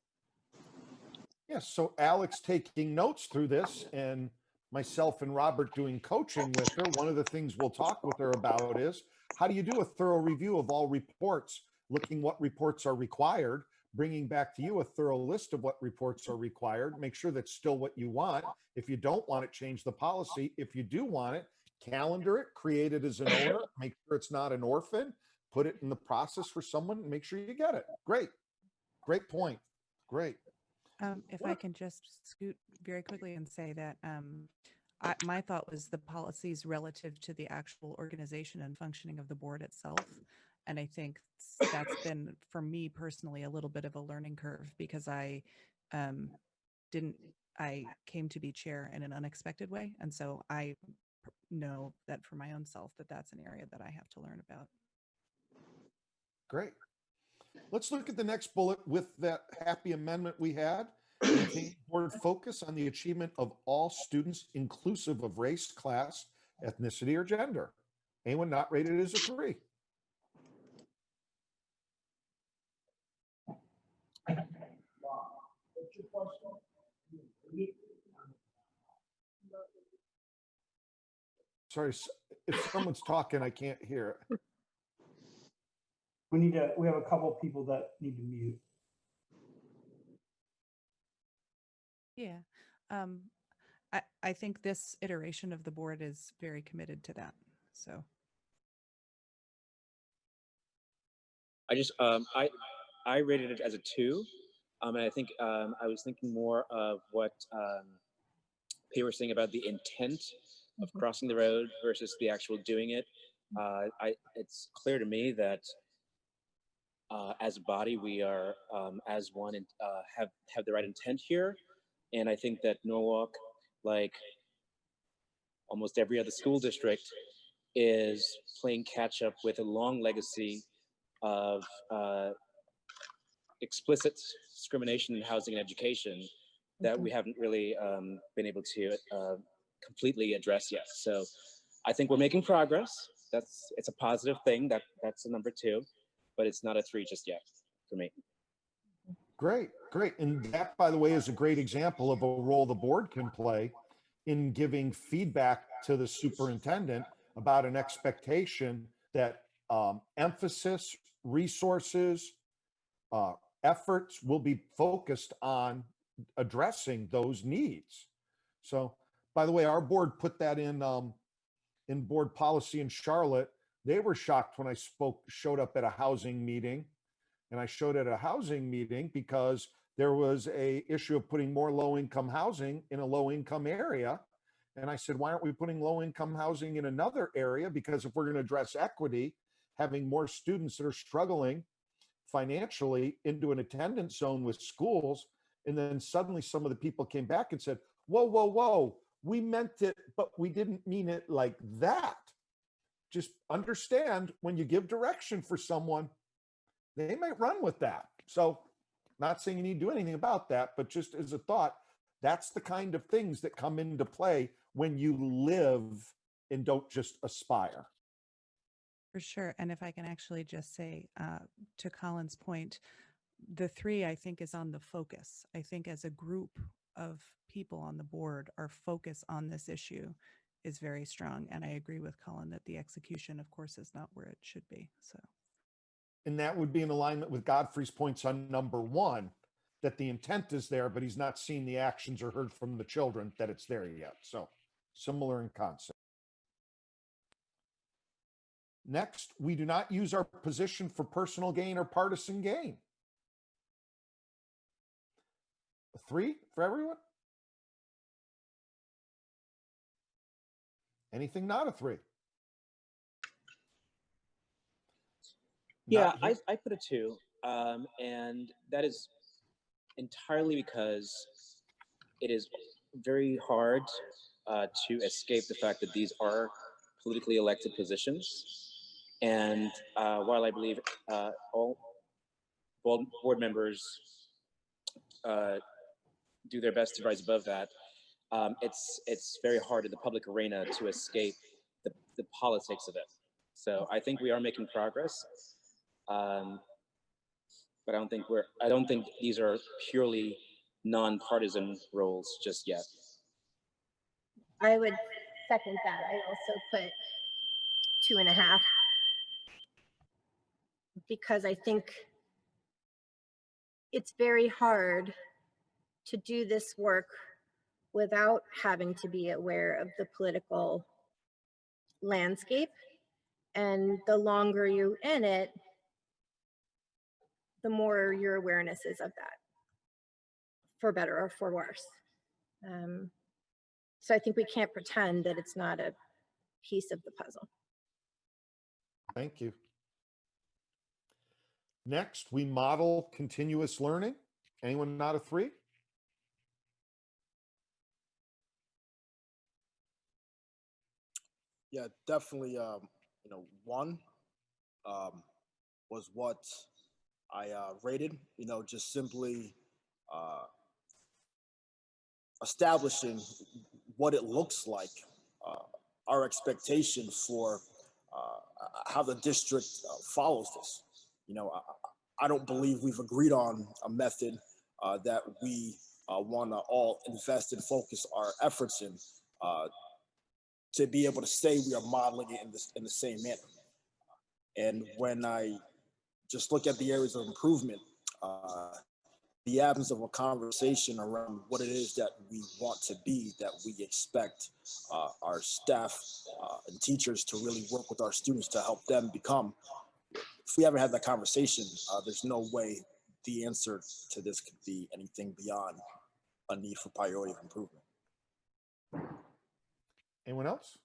S2: Yes, so Alex taking notes through this, and myself and Robert doing coaching with her. One of the things we'll talk with her about is, how do you do a thorough review of all reports, looking what reports are required, bringing back to you a thorough list of what reports are required, make sure that's still what you want. If you don't want it, change the policy. If you do want it, calendar it, create it as an owner, make sure it's not an orphan, put it in the process for someone, and make sure you get it. Great point. Great.
S3: If I can just scoot very quickly and say that my thought was the policies relative to the actual organization and functioning of the board itself. And I think that's been, for me personally, a little bit of a learning curve, because I came to be chair in an unexpected way. And so I know that for my own self, that's an area that I have to learn about.
S2: Great. Let's look at the next bullet with that happy amendment we had. Maintain board focus on the achievement of all students inclusive of race, class, ethnicity, or gender. Anyone not rated as a 3? Sorry, if someone's talking, I can't hear it.
S8: We have a couple people that need to mute.
S3: Yeah. I think this iteration of the board is very committed to that. So
S9: I rated it as a 2. And I think I was thinking more of what P was saying about the intent of crossing the road versus the actual doing it. It's clear to me that as a body, we are as one and have the right intent here. And I think that Norwalk, like almost every other school district, is playing catch up with a long legacy of explicit discrimination in housing and education that we haven't really been able to completely address yet. So I think we're making progress. It's a positive thing. That's a number 2, but it's not a 3 just yet for me.
S2: Great, great. And that, by the way, is a great example of a role the board can play in giving feedback to the superintendent about an expectation that emphasis, resources, efforts will be focused on addressing those needs. So, by the way, our board put that in board policy in Charlotte. They were shocked when I showed up at a housing meeting. And I showed at a housing meeting because there was a issue of putting more low-income housing in a low-income area. And I said, why aren't we putting low-income housing in another area? Because if we're going to address equity, having more students that are struggling financially into an attendance zone with schools, and then suddenly some of the people came back and said, whoa, whoa, whoa, we meant it, but we didn't mean it like that. Just understand, when you give direction for someone, they might run with that. So, not saying you need to do anything about that, but just as a thought, that's the kind of things that come into play when you live and don't just aspire.
S3: for sure. And if I can actually just say, to Colin's point, the 3, I think, is on the focus. I think as a group of people on the board, our focus on this issue is very strong. And I agree with Colin that the execution, of course, is not where it should be. So.
S2: And that would be in alignment with Godfrey's points on number 1, that the intent is there, but he's not seen the actions or heard from the children that it's there yet. So similar in concept. Next, we do not use our position for personal gain or partisan gain. A 3 for everyone? Anything not a 3?
S9: Yeah, I put a 2, and that is entirely because it is very hard to escape the fact that these are politically elected positions. And while I believe all board members do their best to rise above that, it's very hard in the public arena to escape the politics of it. So I think we are making progress. But I don't think these are purely nonpartisan roles just yet.
S7: I would second that. I also put 2.5 because I think it's very hard to do this work without having to be aware of the political landscape. And the longer you're in it, the more your awareness is of that, for better or for worse. So I think we can't pretend that it's not a piece of the puzzle.
S2: Thank you. Next, we model continuous learning. Anyone not a 3?
S1: Yeah, definitely. 1 was what I rated. Just simply establishing what it looks like, uh, our expectation for how the district follows this. You know, I don't believe we've agreed on a method that we want to all invest and focus our efforts in to be able to say we are modeling it in the same manner. And when I just look at the areas of improvement, the absence of a conversation around what it is that we want to be, that we expect our staff and teachers to really work with our students to help them become. If we haven't had that conversation, there's no way the answer to this could be anything beyond a need for priority of improvement.
S2: Anyone else?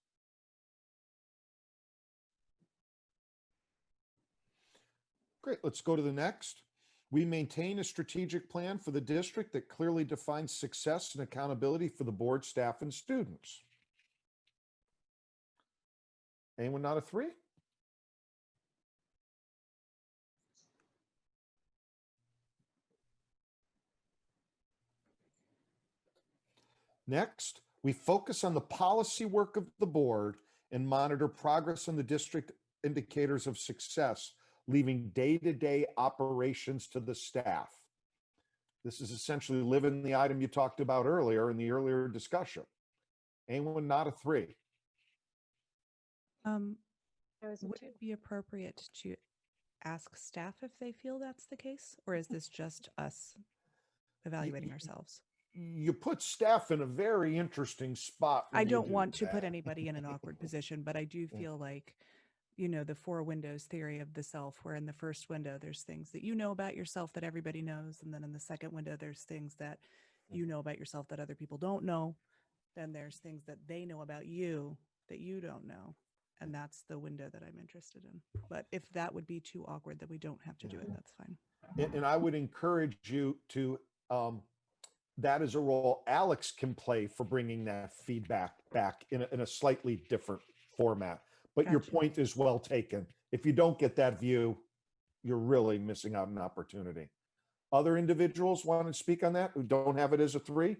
S2: Great, let's go to the next. We maintain a strategic plan for the district that clearly defines success and accountability for the board, staff, and students. Anyone not a 3? Next, we focus on the policy work of the board and monitor progress on the district indicators of success, leaving day-to-day operations to the staff. This is essentially living the item you talked about earlier in the earlier discussion. Anyone not a 3?
S3: Would it be appropriate to ask staff if they feel that's the case, or is this just us evaluating ourselves?
S2: You put staff in a very interesting spot.
S3: I don't want to put anybody in an awkward position, but I do feel like, you know, the 4 windows theory of the self, where in the first window, there's things that you know about yourself that everybody knows. And then in the second window, there's things that you know about yourself that other people don't know. Then there's things that they know about you that you don't know. And that's the window that I'm interested in. But if that would be too awkward that we don't have to do it, that's fine.
S2: And I would encourage you to, that is a role Alex can play for bringing that feedback back in a slightly different format. But your point is well taken. If you don't get that view, you're really missing out on an opportunity. Other individuals want to speak on that who don't have it as a 3?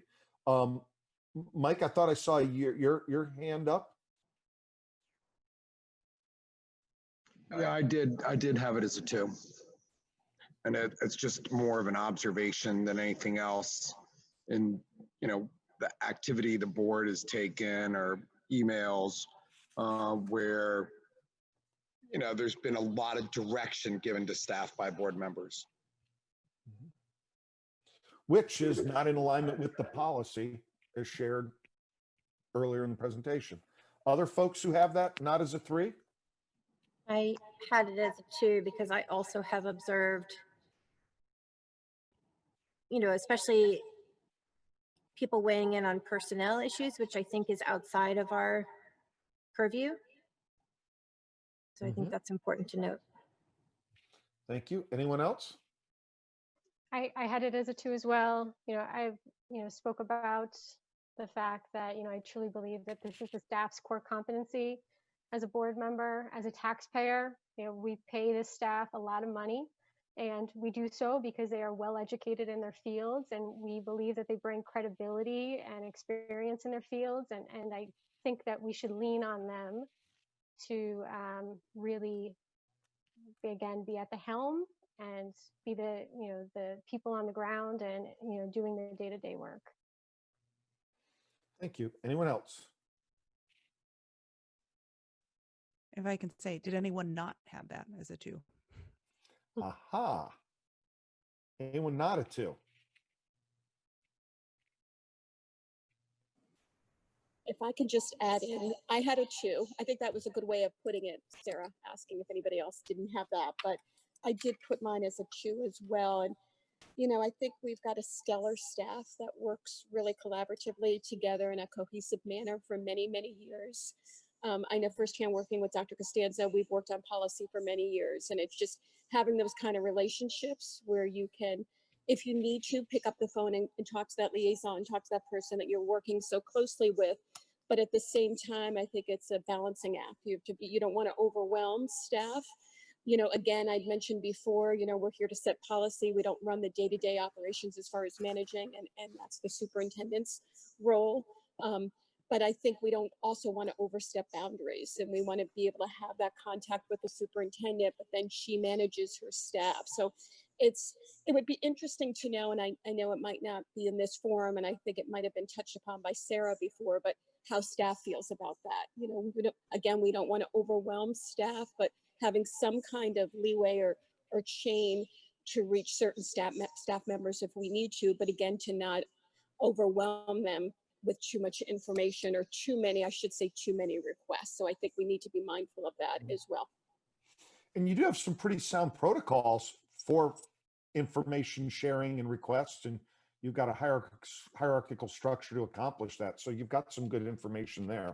S2: Mike, I thought I saw your hand up.
S10: Yeah, I did have it as a 2. And it's just more of an observation than anything else. And, you know, the activity the board has taken or emails where, you know, there's been a lot of direction given to staff by board members.
S2: Which is not in alignment with the policy as shared earlier in the presentation. Other folks who have that not as a 3?
S7: I had it as a 2 because I also have observed, you know, especially people weighing in on personnel issues, which I think is outside of our purview. So I think that's important to note.
S2: Thank you. Anyone else?
S5: I had it as a 2 as well. You know, I've, you know, spoke about the fact that, you know, I truly believe that this is the staff's core competency as a board member, as a taxpayer. You know, we pay this staff a lot of money, and we do so because they are well educated in their fields, and we believe that they bring credibility and experience in their fields. And I think that we should lean on them to really, again, be at the helm and be the, you know, the people on the ground and, you know, doing the day-to-day work.
S2: Thank you. Anyone else?
S3: If I can say, did anyone not have that as a 2?
S2: Aha. Anyone not a 2?
S6: If I could just add in, I had a 2. I think that was a good way of putting it, Sarah, asking if anybody else didn't have that. But I did put mine as a 2 as well. And, you know, I think we've got a stellar staff that works really collaboratively together in a cohesive manner for many, many years. I know firsthand working with Dr. Costanza, we've worked on policy for many years, and it's just having those kind of relationships where you can, if you need to, pick up the phone and talk to that liaison, talk to that person that you're working so closely with. But at the same time, I think it's a balancing act. You have to be, you don't want to overwhelm staff, Again, I'd mentioned before, we're here to set policy. We don't run the day-to-day operations as far as managing, and that's the superintendent's role. But I think we don't also want to overstep boundaries, and we want to be able to have that contact with the superintendent, but then she manages her staff. So it would be interesting to know, and I know it might not be in this forum, and I think it might have been touched upon by Sarah before, but how staff feels about that. We don't want to overwhelm staff, but having some kind of leeway or chain to reach certain staff members if we need to, but again, to not overwhelm them with too much information or too many requests. So I think we need to be mindful of that as well.
S2: And you do have some pretty sound protocols for information sharing and requests, and you've got a hierarchical structure to accomplish that. So you've got some good information there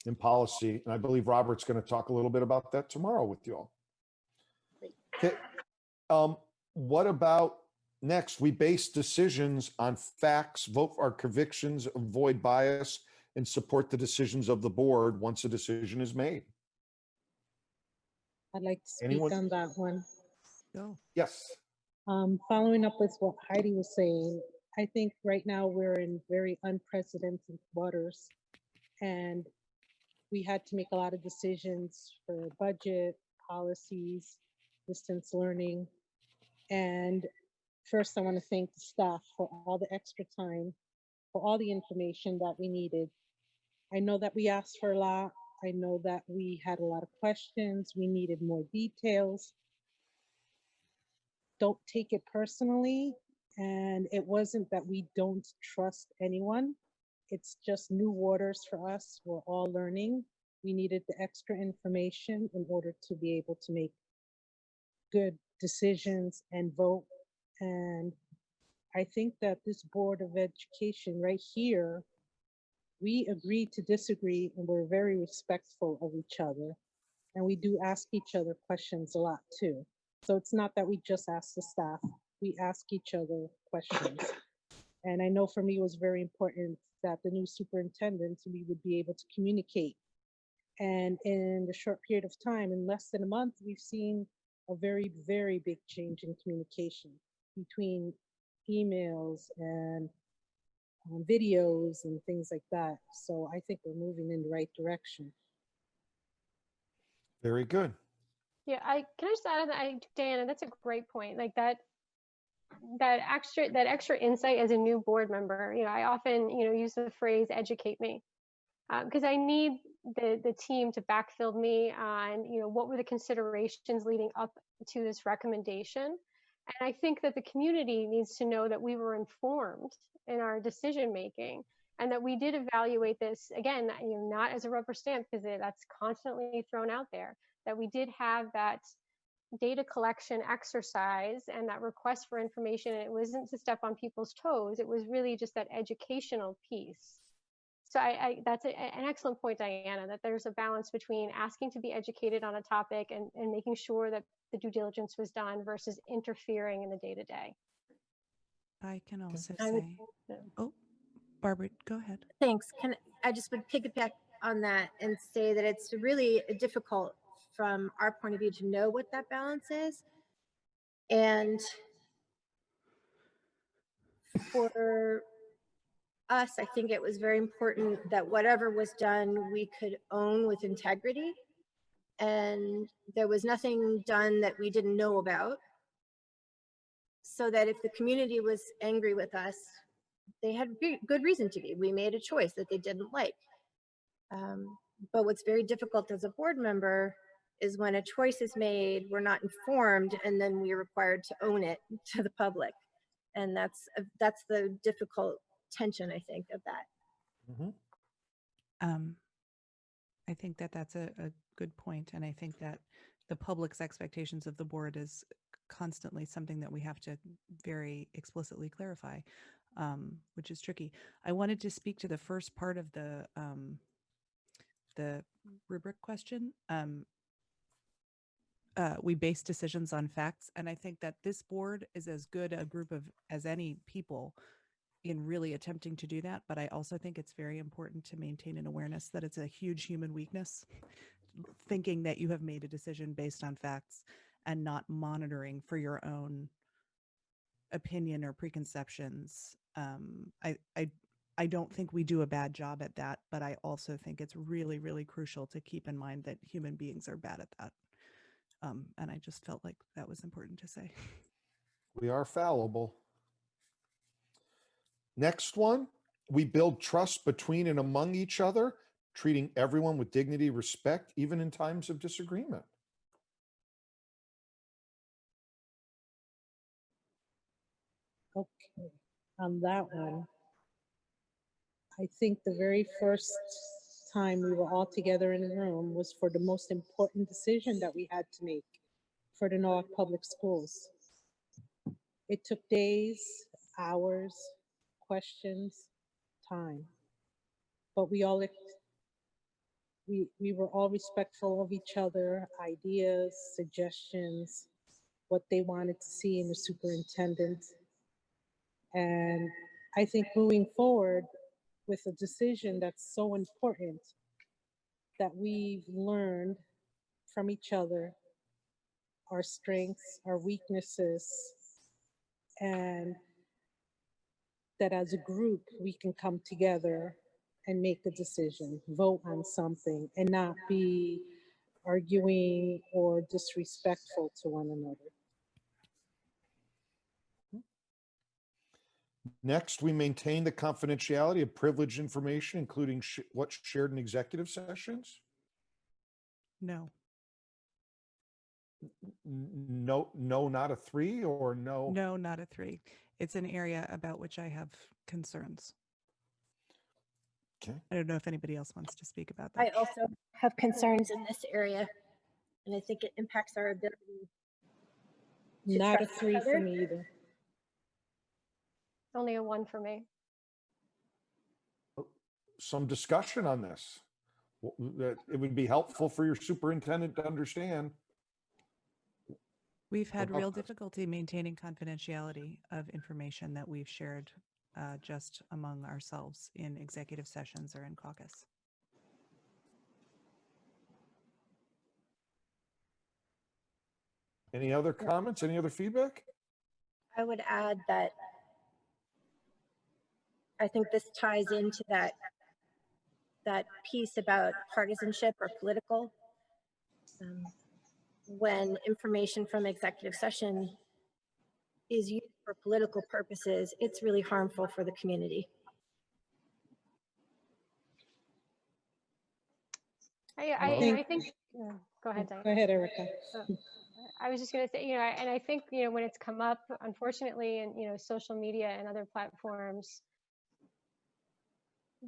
S2: in policy. And I believe Robert's going to talk a little bit about that tomorrow with you all.
S6: Great.
S2: Okay. What about next? We base decisions on facts, vote our convictions, avoid bias, and support the decisions of the board once a decision is made.
S11: I'd like to speak
S2: Anyone?
S11: on that one.
S3: Go.
S2: Yes.
S11: Following up with what Heidi was saying, I think right now we're in very unprecedented waters, and we had to make a lot of decisions for budget, policies, distance learning. And first, I want to thank the staff for all the extra time, for all the information that we needed. I know that we asked for a lot. I know that we had a lot of questions. We needed more details. Don't take it personally. And it wasn't that we don't trust anyone. It's just new waters for us. We're all learning. We needed the extra information in order to be able to make good decisions and vote. And I think that this Board of Education right here, we agree to disagree, and we're very respectful of each other. And we do ask each other questions a lot too. So it's not that we just ask the staff, we ask each other questions. And I know for me it was very important that the new superintendent, we would be able to communicate. And in the short period of time, in less than a month, we've seen a very, very big change in communication between emails and videos and things like that. So I think we're moving in the right direction.
S2: Very good.
S5: Yeah, can I just add that, Diana, that's a great point. Like that extra insight as a new board member. I often use the phrase "educate me," because I need the team to backfill me on what were the considerations leading up to this recommendation. And I think that the community needs to know that we were informed in our decision making, and that we did evaluate this again, not as a rubber stamp, because that's constantly thrown out there. That we did have that data collection exercise and that request for information. And it wasn't to step on people's toes. It was really just that educational piece. So that's an excellent point, Diana, that there's a balance between asking to be educated on a topic and making sure that the due diligence was done versus interfering in the day-to-day.
S3: I can also say, oh, Barbara, go ahead.
S7: Thanks. I just would piggyback on that and say that it's really difficult from our point of view to know what that balance is. And for us, I think it was very important that whatever was done, we could own with integrity. And there was nothing done that we didn't know about. So that if the community was angry with us, they had good reason to be. We made a choice that they didn't like. But what's very difficult as a board member is when a choice is made, we're not informed, and then we're required to own it to the public. And that's the difficult tension, I think, of that.
S2: Mm-hmm.
S3: I think that that's a good point. And I think that the public's expectations of the board is constantly something that we have to very explicitly clarify, which is tricky. I wanted to speak to the first part of the rubric question. We base decisions on facts. And I think that this board is as good a group as any people in really attempting to do that. But I also think it's very important to maintain an awareness that it's a huge human weakness. thinking that you have made a decision based on facts and not monitoring for your own opinion or preconceptions. I don't think we do a bad job at that, but I also think it's really, really crucial to keep in mind that human beings are bad at that. And I just felt like that was important to say.
S2: We are fallible. Next one, we build trust between and among each other, treating everyone with dignity, respect, even in times of disagreement.
S11: Okay, on that one, I think the very first time we were all together in a room was for the most important decision that we had to make for the Norwalk Public Schools. It took days, hours, questions, time, but we were all respectful of each other, ideas, suggestions, what they wanted to see in the superintendent. And I think moving forward with a decision that's so important, that we've learned from each other, our strengths, our weaknesses, and that as a group, we can come together and make a decision, vote on something, and not be arguing or disrespectful to one another.
S2: Next, we maintain the confidentiality of privileged information, including what's shared in executive sessions.
S3: No.
S2: No, not a 3 or no?
S3: No, not a 3. It's an area about which I have concerns.
S2: Okay.
S3: I don't know if anybody else wants to speak about that.
S7: I also have concerns in this area, and I think it impacts our ability.
S11: Not a
S7: trust each
S11: 3 for
S7: other.
S11: me either.
S5: Only a 1 for me.
S2: Some discussion on this. That it would be helpful for your superintendent to understand.
S3: We've had real
S2: about this.
S3: difficulty maintaining confidentiality of information that we've shared just among ourselves in executive sessions or in caucus.
S2: Any other comments? Any other feedback?
S7: I would add that I think this ties into that piece about partisanship or political. When information from executive session is used for political purposes, it's really harmful for the community.
S5: I think go ahead, Diane.
S11: Go ahead, Erica.
S5: I was just going to say, and I think, when it's come up, unfortunately, in, social media and other platforms,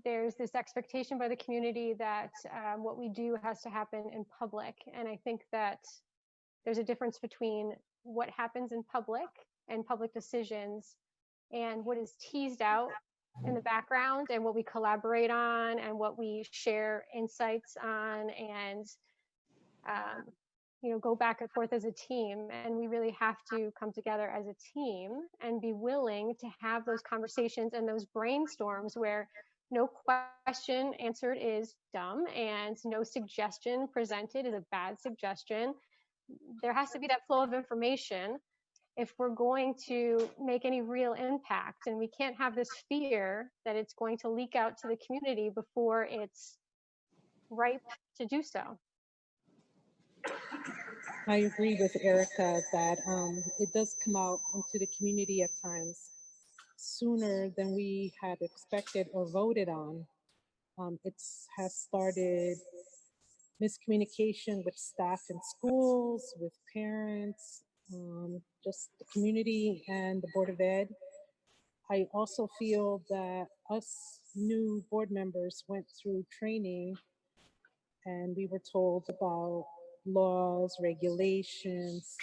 S5: there's this expectation by the community that what we do has to happen in public. And I think that there's a difference between what happens in public and public decisions and what is teased out in the background and what we collaborate on and what we share insights on and go back and forth as a team. And we really have to come together as a team and be willing to have those conversations and those brainstorms where no question answered is dumb and no suggestion presented is a bad suggestion. There has to be that flow of information if we're going to make any real impact. And we can't have this fear that it's going to leak out to the community before it's ripe to do so.
S11: I agree with Erica that it does come out into the community at times sooner than we had expected or voted on. It has started miscommunication with staff in schools, with parents, just the community and the Board of Ed. I also feel that us new board members went through training and we were told about laws, regulations,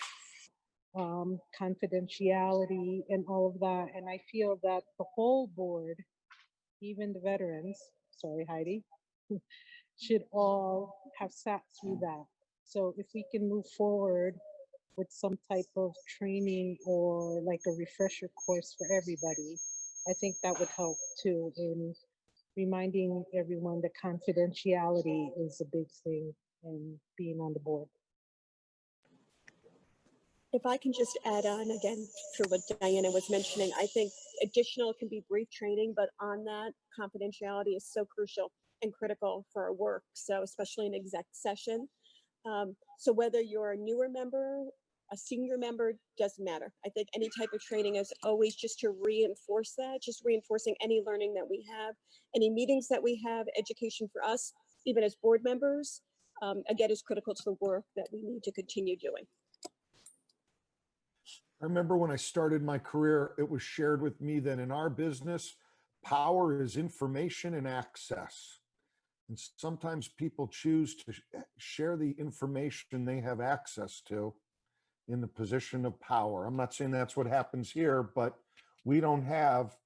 S11: confidentiality, and all of that. And I feel that the whole board, even the veterans, sorry, Heidi, should all have sat through that. So if we can move forward with some type of training or like a refresher course for everybody, I think that would help too in reminding everyone that confidentiality is a big thing in being on the board.
S6: If I can just add on again for what Diana was mentioning, I think additional can be brief training, but on that, confidentiality is so crucial and critical for our work. So especially in exec session. So whether you're a newer member, a senior member, doesn't matter. I think any type of training is always just to reinforce that, just reinforcing any learning that we have, any meetings that we have, education for us, even as board members, again, is critical to the work that we need to continue doing.
S2: I remember when I started my career, it was shared with me that in our business, power is information and access. And sometimes people choose to share the information they have access to in the position of power. I'm not saying that's what happens here, but we don't have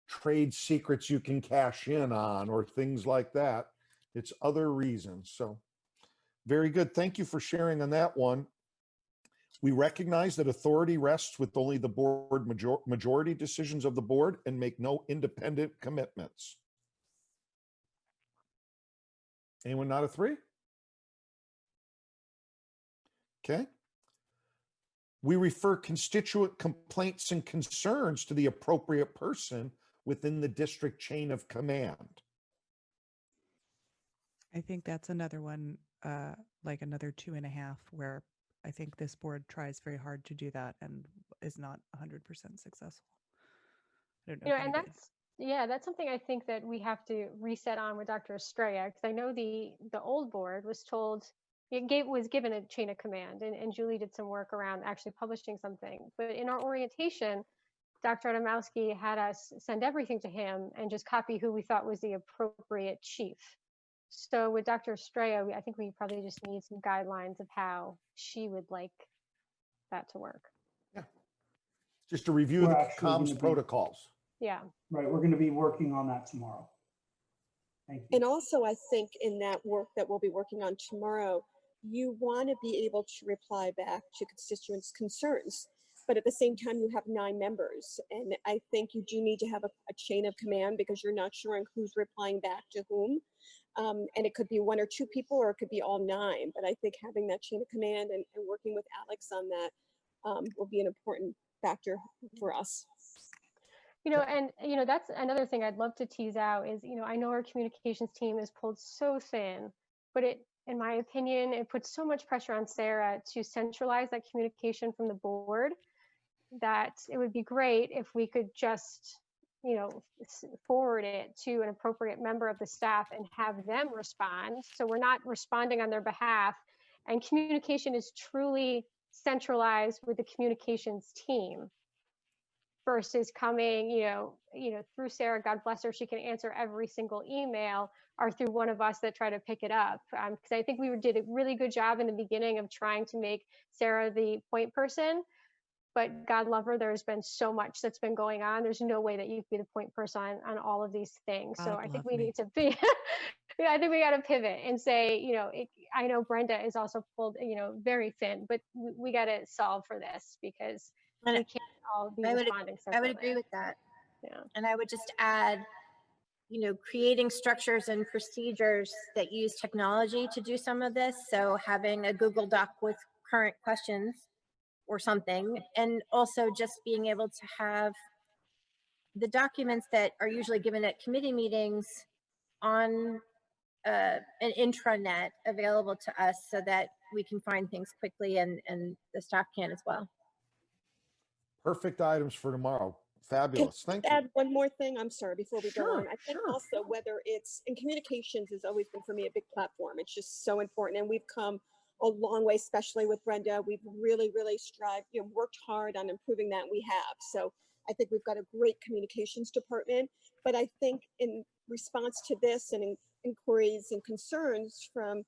S2: trade secrets you can cash in on or things like that. It's other reasons. So very good. Thank you for sharing on that one. We recognize that authority rests with only the board majority decisions of the board and make no independent commitments. Anyone not a 3? Okay. We refer constituent complaints and concerns to the appropriate person within the district chain of command.
S3: I think that's another one, like another 2.5, where I think this board tries very hard to do that and is not 100% successful. I don't know.
S5: And that's something I think that we have to reset on with Dr. Estrella, because I know the old board was told, was given a chain of command, and Julie did some work around actually publishing something. But in our orientation, Dr. Adamowski had us send everything to him and just copy who we thought was the appropriate chief. So with Dr. Estrella, I think we probably just need some guidelines of how she would like that to work.
S2: Yeah. Just to review the comms protocols.
S5: Yeah.
S8: Right. We're going to be working on that tomorrow. Thank you.
S6: And also, I think in that work that we'll be working on tomorrow, you want to be able to reply back to constituents' concerns. But at the same time, you have 9 members. And I think you do need to have a chain of command, because you're not sure who's replying back to whom. And it could be 1 or 2 people, or it could be all 9. But I think having that chain of command and working with Alex on that will be an important factor for us.
S5: And that's another thing I'd love to tease out is, I know our communications team is pulled so thin, but in my opinion, it puts so much pressure on Sarah to centralize that communication from the board that it would be great if we could just, forward it to an appropriate member of the staff and have them respond. So we're not responding on their behalf, and communication is truly centralized with the communications team. Versus coming, through Sarah, God bless her, she can answer every single email, or through one of us that try to pick it up. Because I think we did a really good job in the beginning of trying to make Sarah the point person, but God love her, there's been so much that's been going on. There's no way that you can be the point person on all of these things. So I think we need to be, I think we got to pivot and say, I know Brenda is also pulled, very thin, but we got to solve for this, because we can't all be responding separately.
S7: I would agree with that.
S5: Yeah.
S7: And I would just add, creating structures and procedures that use technology to do some of this. So having a Google Doc with current questions or something, and also just being able to have the documents that are usually given at committee meetings on an intranet available to us, so that we can find things quickly, and the staff can as well.
S2: Perfect items for tomorrow. Fabulous. Thank you.
S6: Add one more thing. I'm sorry, before we go on. I think
S2: sure.
S6: also whether it's in communications has always been for me a big platform. It's just so important. And we've come a long way, especially with Brenda. We've really, really strived, worked hard on improving that. We have. So I think we've got a great communications department. But I think in response to this and in inquiries and concerns from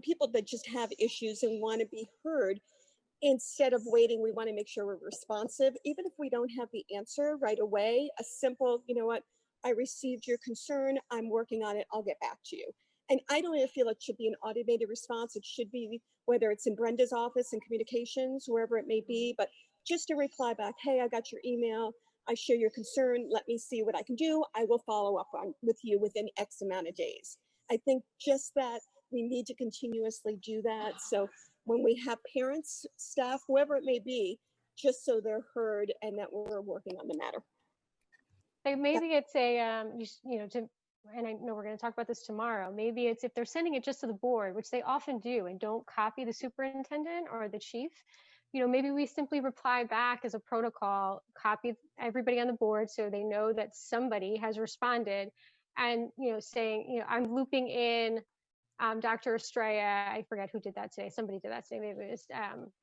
S6: people that just have issues and want to be heard, instead of waiting, we want to make sure we're responsive. Even if we don't have the answer right away, a simple, I received your concern, I'm working on it, I'll get back to you. And I don't even feel it should be an automated response. It should be, whether it's in Brenda's office in communications, wherever it may be, but just a reply back, hey, I got your email, I share your concern, let me see what I can do. I will follow up with you within X amount of days. I think just that we need to continuously do that. So when we have parents, staff, whoever it may be, just so they're heard and that we're working on the matter.
S5: Like maybe it's a, and I know we're going to talk about this tomorrow. Maybe it's if they're sending it just to the board, which they often do, and don't copy the superintendent or the chief, maybe we simply reply back as a protocol, copy everybody on the board so they know that somebody has responded, and, saying, I'm looping in Dr. Estrella. I forget who did that today. Somebody did that today. Maybe it was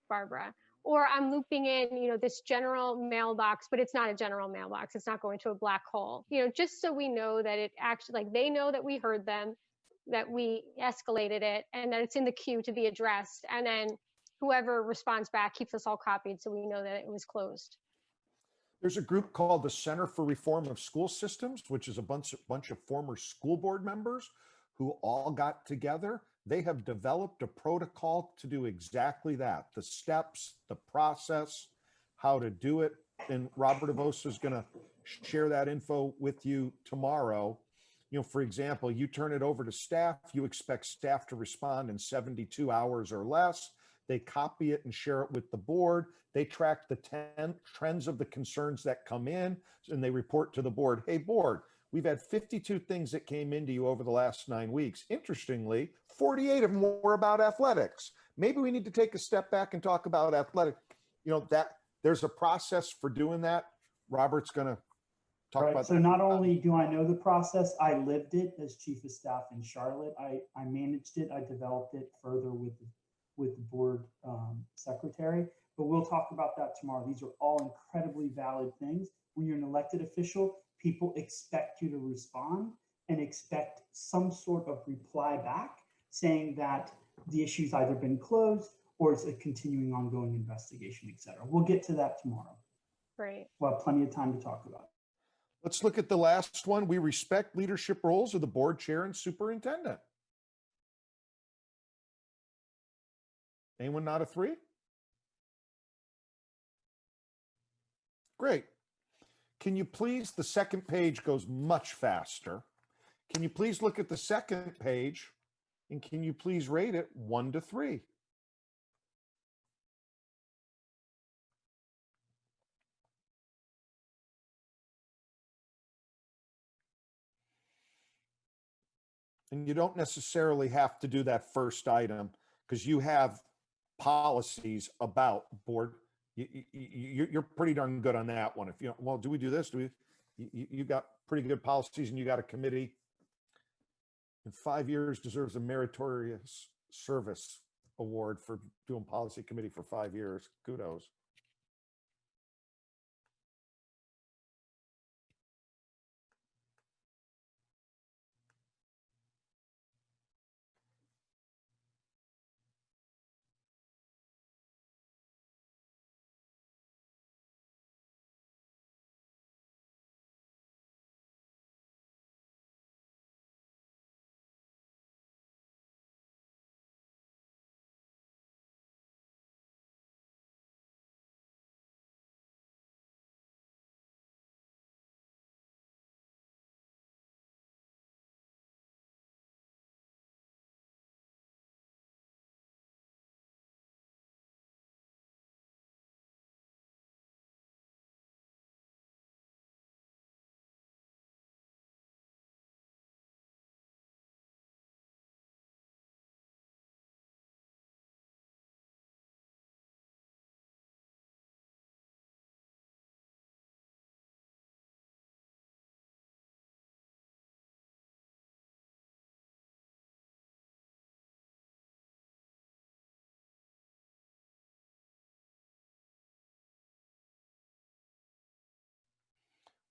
S5: Barbara. Or I'm looping in, this general mailbox, but it's not a general mailbox. It's not going to a black hole, just so we know that it actually, like, they know that we heard them, that we escalated it, and that it's in the queue to be addressed. And then whoever responds back keeps us all copied so we know that it was closed.
S2: There's a group called the Center for Reform of School Systems, which is a bunch of former school board members who all got together. They have developed a protocol to do exactly that, the steps, the process, how to do it. And Robert Avosa is going to share that info with you tomorrow. For example, you turn it over to staff, you expect staff to respond in 72 hours or less. They copy it and share it with the board. They track the trends of the concerns that come in, and they report to the board, hey, board, we've had 52 things that came into you over the last 9 weeks. Interestingly, 48 of them were about athletics. Maybe we need to take a step back and talk about athletics. That there's a process for doing that. Robert's going to talk about
S8: so
S2: that.
S8: not only do I know the process, I lived it as chief of staff in Charlotte. I managed it. I developed it further with the board secretary. But we'll talk about that tomorrow. These are all incredibly valid things. When you're an elected official, people expect you to respond and expect some sort of reply back saying that the issue's either been closed or it's a continuing ongoing investigation, et cetera. We'll get to that tomorrow.
S5: Great.
S8: We'll have plenty of time to talk about it.
S2: Let's look at the last one. We respect leadership roles of the board chair and superintendent. Anyone not a 3? Great. Can you please, the second page goes much faster. Can you please look at the second page and can you please rate it 1 to 3? And you don't necessarily have to do that first item because you have policies about board. You're pretty darn good on that one. If you, well, do we do this? You got pretty good policies and you got a committee. In 5 years deserves a meritorious service award for doing policy committee for 5 years. Kudos.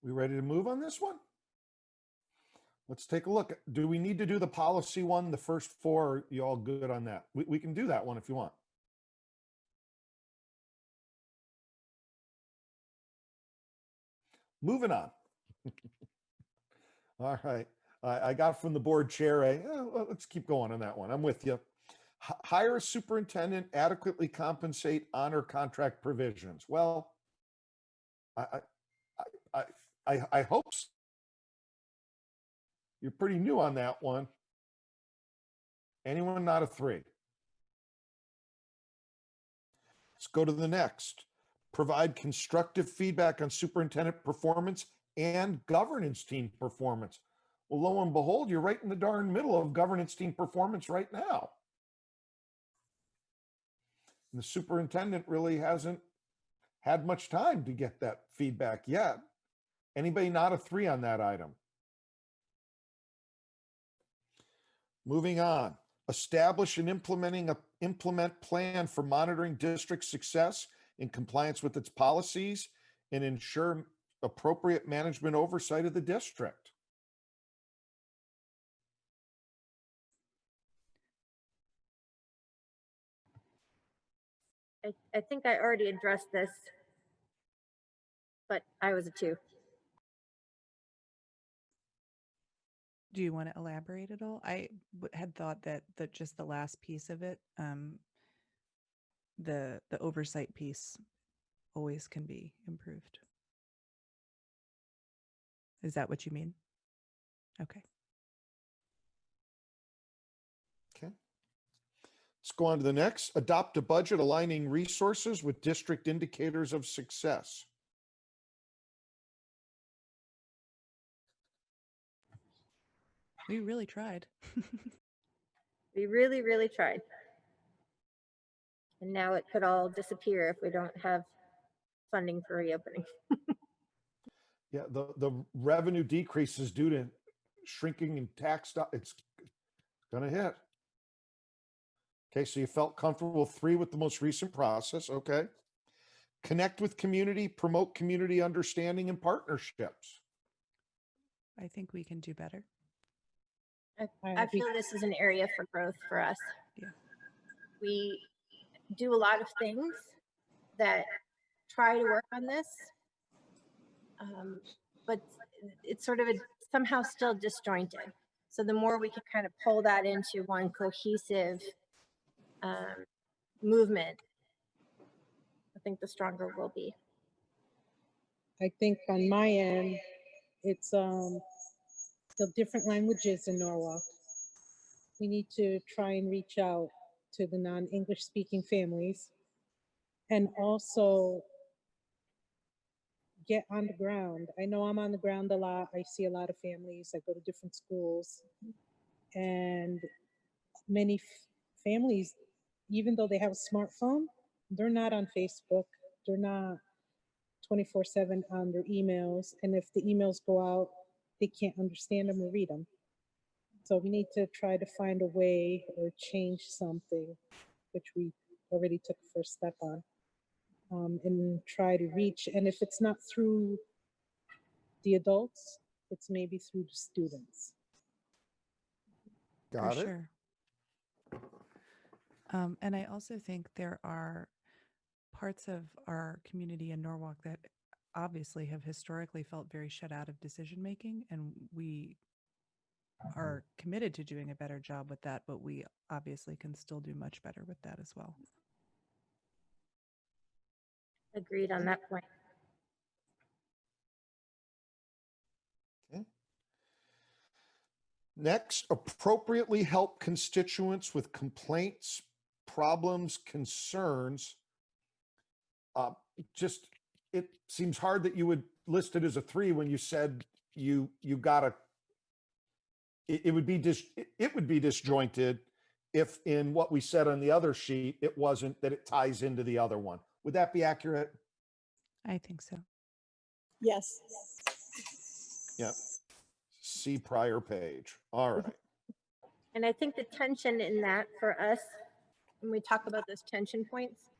S2: We ready to move on this one? Let's take a look. Do we need to do the policy one, the first 4? Are you all good on that? We can do that one if you want. Moving on. All right. I got from the board chair, let's keep going on that one. I'm with you. Hire a superintendent, adequately compensate, honor contract provisions. Well, I hope so. You're pretty new on that one. Anyone not a 3? Let's go to the next. Provide constructive feedback on superintendent performance and governance team performance. Well, lo and behold, you're right in the darn middle of governance team performance right now. And the superintendent really hasn't had much time to get that feedback yet. Anybody not a 3 on that item? Moving on. Establish and implement plan for monitoring district success in compliance with its policies and ensure appropriate management oversight of the district.
S7: I think I already addressed this, but I was a 2.
S3: Do you want to elaborate at all? I had thought that just the last piece of it, the oversight piece always can be improved. Is that what you mean? Okay.
S2: Okay. Let's go on to the next. Adopt a budget aligning resources with district indicators of success.
S3: We really tried.
S7: We really, really tried. And now it could all disappear if we don't have funding for reopening.
S2: Yeah, the revenue decrease is due to shrinking in tax. It's going to hit. Okay, so you felt comfortable with 3 with the most recent process. Okay. Connect with community, promote community understanding and partnerships.
S3: I think we can do better.
S7: I feel this is an area for growth for us.
S3: Yeah.
S7: We do a lot of things that try to work on this, but it's sort of somehow still disjointed. So the more we can kind of pull that into one cohesive movement, I think the stronger we'll be.
S11: I think on my end, it's the different languages in Norwalk. We need to try and reach out to the non-English speaking families and also get on the ground. I know I'm on the ground a lot. I see a lot of families. I go to different schools, and many families, even though they have a smartphone, they're not on Facebook. They're not 24/7 on their emails. And if the emails go out, they can't understand them or read them. So we need to try to find a way or change something, which we already took the first step on, and try to reach. And if it's not through the adults, it's maybe through the students.
S2: Got
S3: For
S2: it.
S3: sure. And I also think there are parts of our community in Norwalk that obviously have historically felt very shut out of decision making, and we are committed to doing a better job with that, but we obviously can still do much better with that as well.
S7: Agreed on that point.
S2: Okay. Next, appropriately help constituents with complaints, problems, concerns. Just, it seems hard that you would list it as a 3 when you said you gotta. It would be disjointed if in what we said on the other sheet it wasn't that it ties into the other one. Would that be accurate?
S3: I think so.
S6: Yes.
S2: Yeah. See prior page. All right.
S7: And I think the tension in that for us, when we talk about those tension points,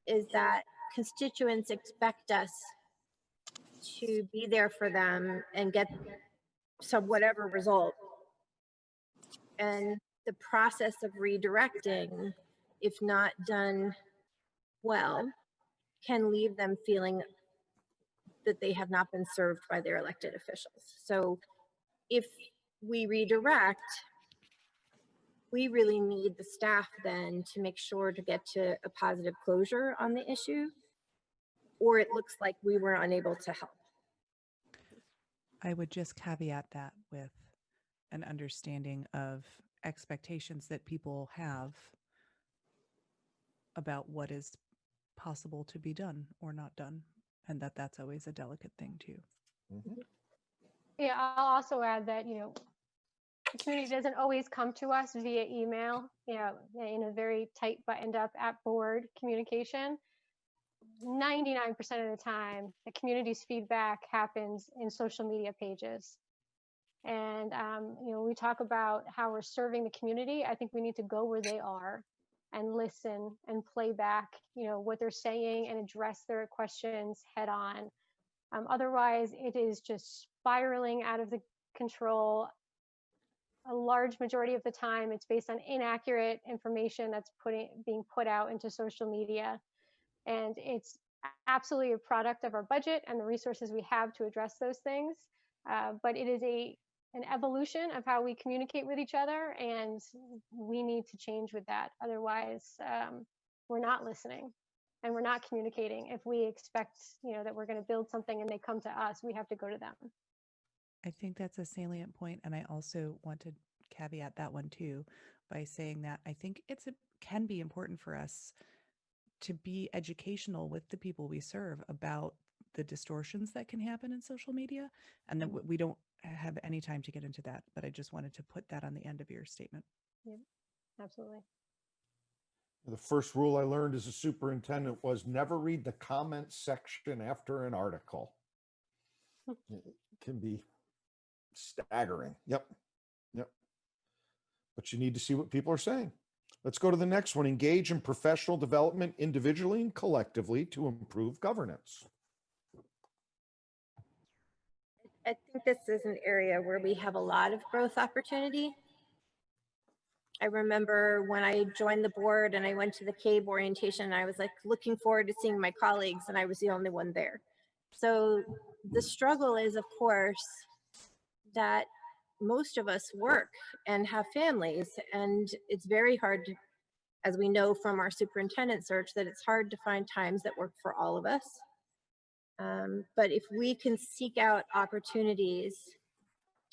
S7: is that constituents expect us to be there for them and get some whatever result. And the process of redirecting, if not done well, can leave them feeling that they have not been served by their elected officials. So if we redirect, we really need the staff then to make sure to get to a positive closure on the issue, or it looks like we were unable to help.
S3: I would just caveat that with an understanding of expectations that people have about what is possible to be done or not done, and that's always a delicate thing too.
S2: Mhm.
S5: Yeah, I'll also add that, the community doesn't always come to us via email, in a very tight buttoned up at board communication. 99% of the time, the community's feedback happens in social media pages. And, we talk about how we're serving the community. I think we need to go where they are and listen and play back, what they're saying and address their questions head on. Otherwise, it is just spiraling out of the control. A large majority of the time, it's based on inaccurate information that's being put out into social media. And it's absolutely a product of our budget and the resources we have to address those things. But it is an evolution of how we communicate with each other, and we need to change with that. Otherwise, we're not listening and we're not communicating. If we expect, that we're going to build something and they come to us, we have to go to them.
S3: I think that's a salient point, and I also want to caveat that one too by saying that I think can be important for us to be educational with the people we serve about the distortions that can happen in social media, and that we don't have any time to get into that, but I just wanted to put that on the end of your statement.
S5: Yeah, absolutely.
S2: The first rule I learned as a superintendent was never read the comment section after an article. It can be staggering. Yep. But you need to see what people are saying. Let's go to the next one. Engage in professional development individually and collectively to improve governance.
S7: I think this is an area where we have a lot of growth opportunity. I remember when I joined the board and I went to the CABE orientation, I was like looking forward to seeing my colleagues, and I was the only one there. So the struggle is, of course, that most of us work and have families, and it's very hard to, as we know from our superintendent search, that it's hard to find times that work for all of us. But if we can seek out opportunities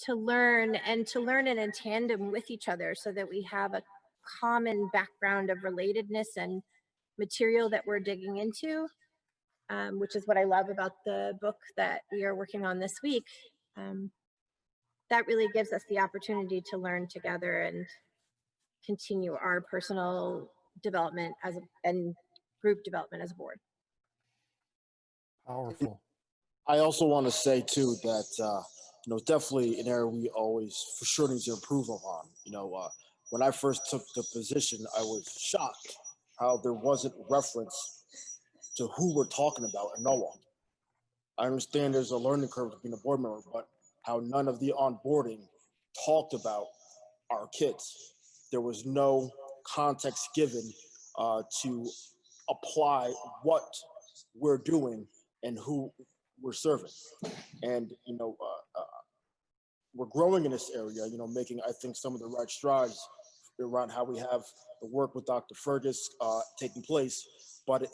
S7: to learn and in tandem with each other, so that we have a common background of relatedness and material that we're digging into, which is what I love about the book that we are working on this week. That really gives us the opportunity to learn together and continue our personal development and group development as a board.
S2: Powerful.
S1: I also want to say too that definitely an area we always for sure need to improve upon. When I first took the position, I was shocked how there wasn't reference to who we're talking about in NOAA. I understand there's a learning curve to being a board member, but how none of the onboarding talked about our kids. There was no context given to apply what we're doing and who we're serving. And, we're growing in this area, making, I think, some of the right strides around how we have the work with Dr. Fergus taking place. But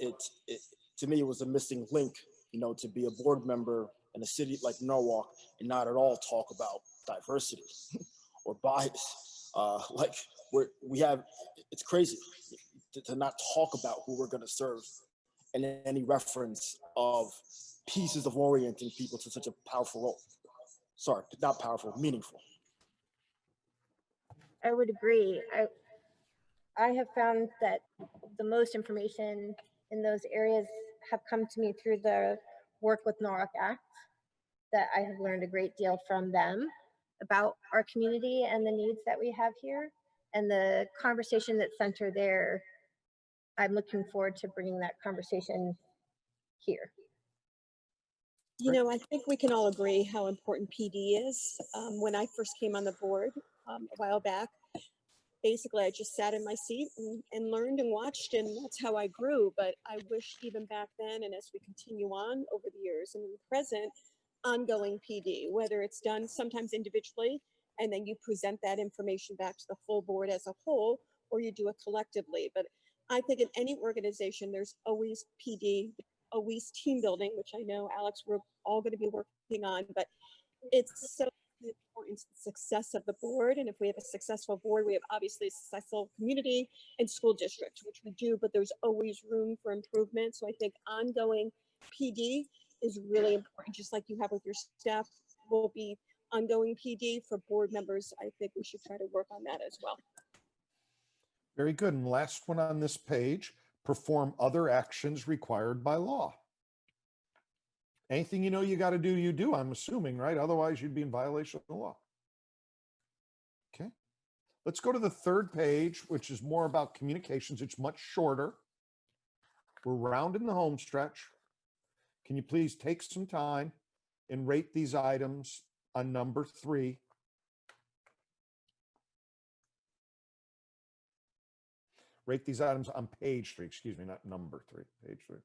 S1: to me, it was a missing link, to be a board member in a city like Norwalk and not at all talk about diversity or bias. It's crazy to not talk about who we're going to serve and any reference of pieces of orienting people to such a powerful role. Sorry, not powerful, meaningful.
S7: I would agree. I have found that the most information in those areas have come to me through the work with Norwalk Act, that I have learned a great deal from them about our community and the needs that we have here, and the conversation that's centered there. I'm looking forward to bringing that conversation here.
S6: I think we can all agree how important PD is. When I first came on the board a while back, basically I just sat in my seat and learned and watched, and that's how I grew. But I wish even back then, and as we continue on over the years and in the present, ongoing PD, whether it's done sometimes individually and then you present that information back to the full board as a whole, or you do it collectively. But I think in any organization, there's always PD, always team building, which I know, Alex, we're all going to be working on, but it's so the importance and success of the board. And if we have a successful board, we have obviously a successful community and school district, which we do, but there's always room for improvement. So I think ongoing PD is really important, just like you have with your staff will be ongoing PD for board members. I think we should try to work on that as well.
S2: Very good. And last one on this page, perform other actions required by law. Anything you know you got to do, you do, I'm assuming, right? Otherwise, you'd be in violation of the law. Okay. Let's go to the third page, which is more about communications. It's much shorter. We're rounding the home stretch. Can you please take some time and rate these items on number 3? Rate these items on page 3, excuse me, not number 3, page 3.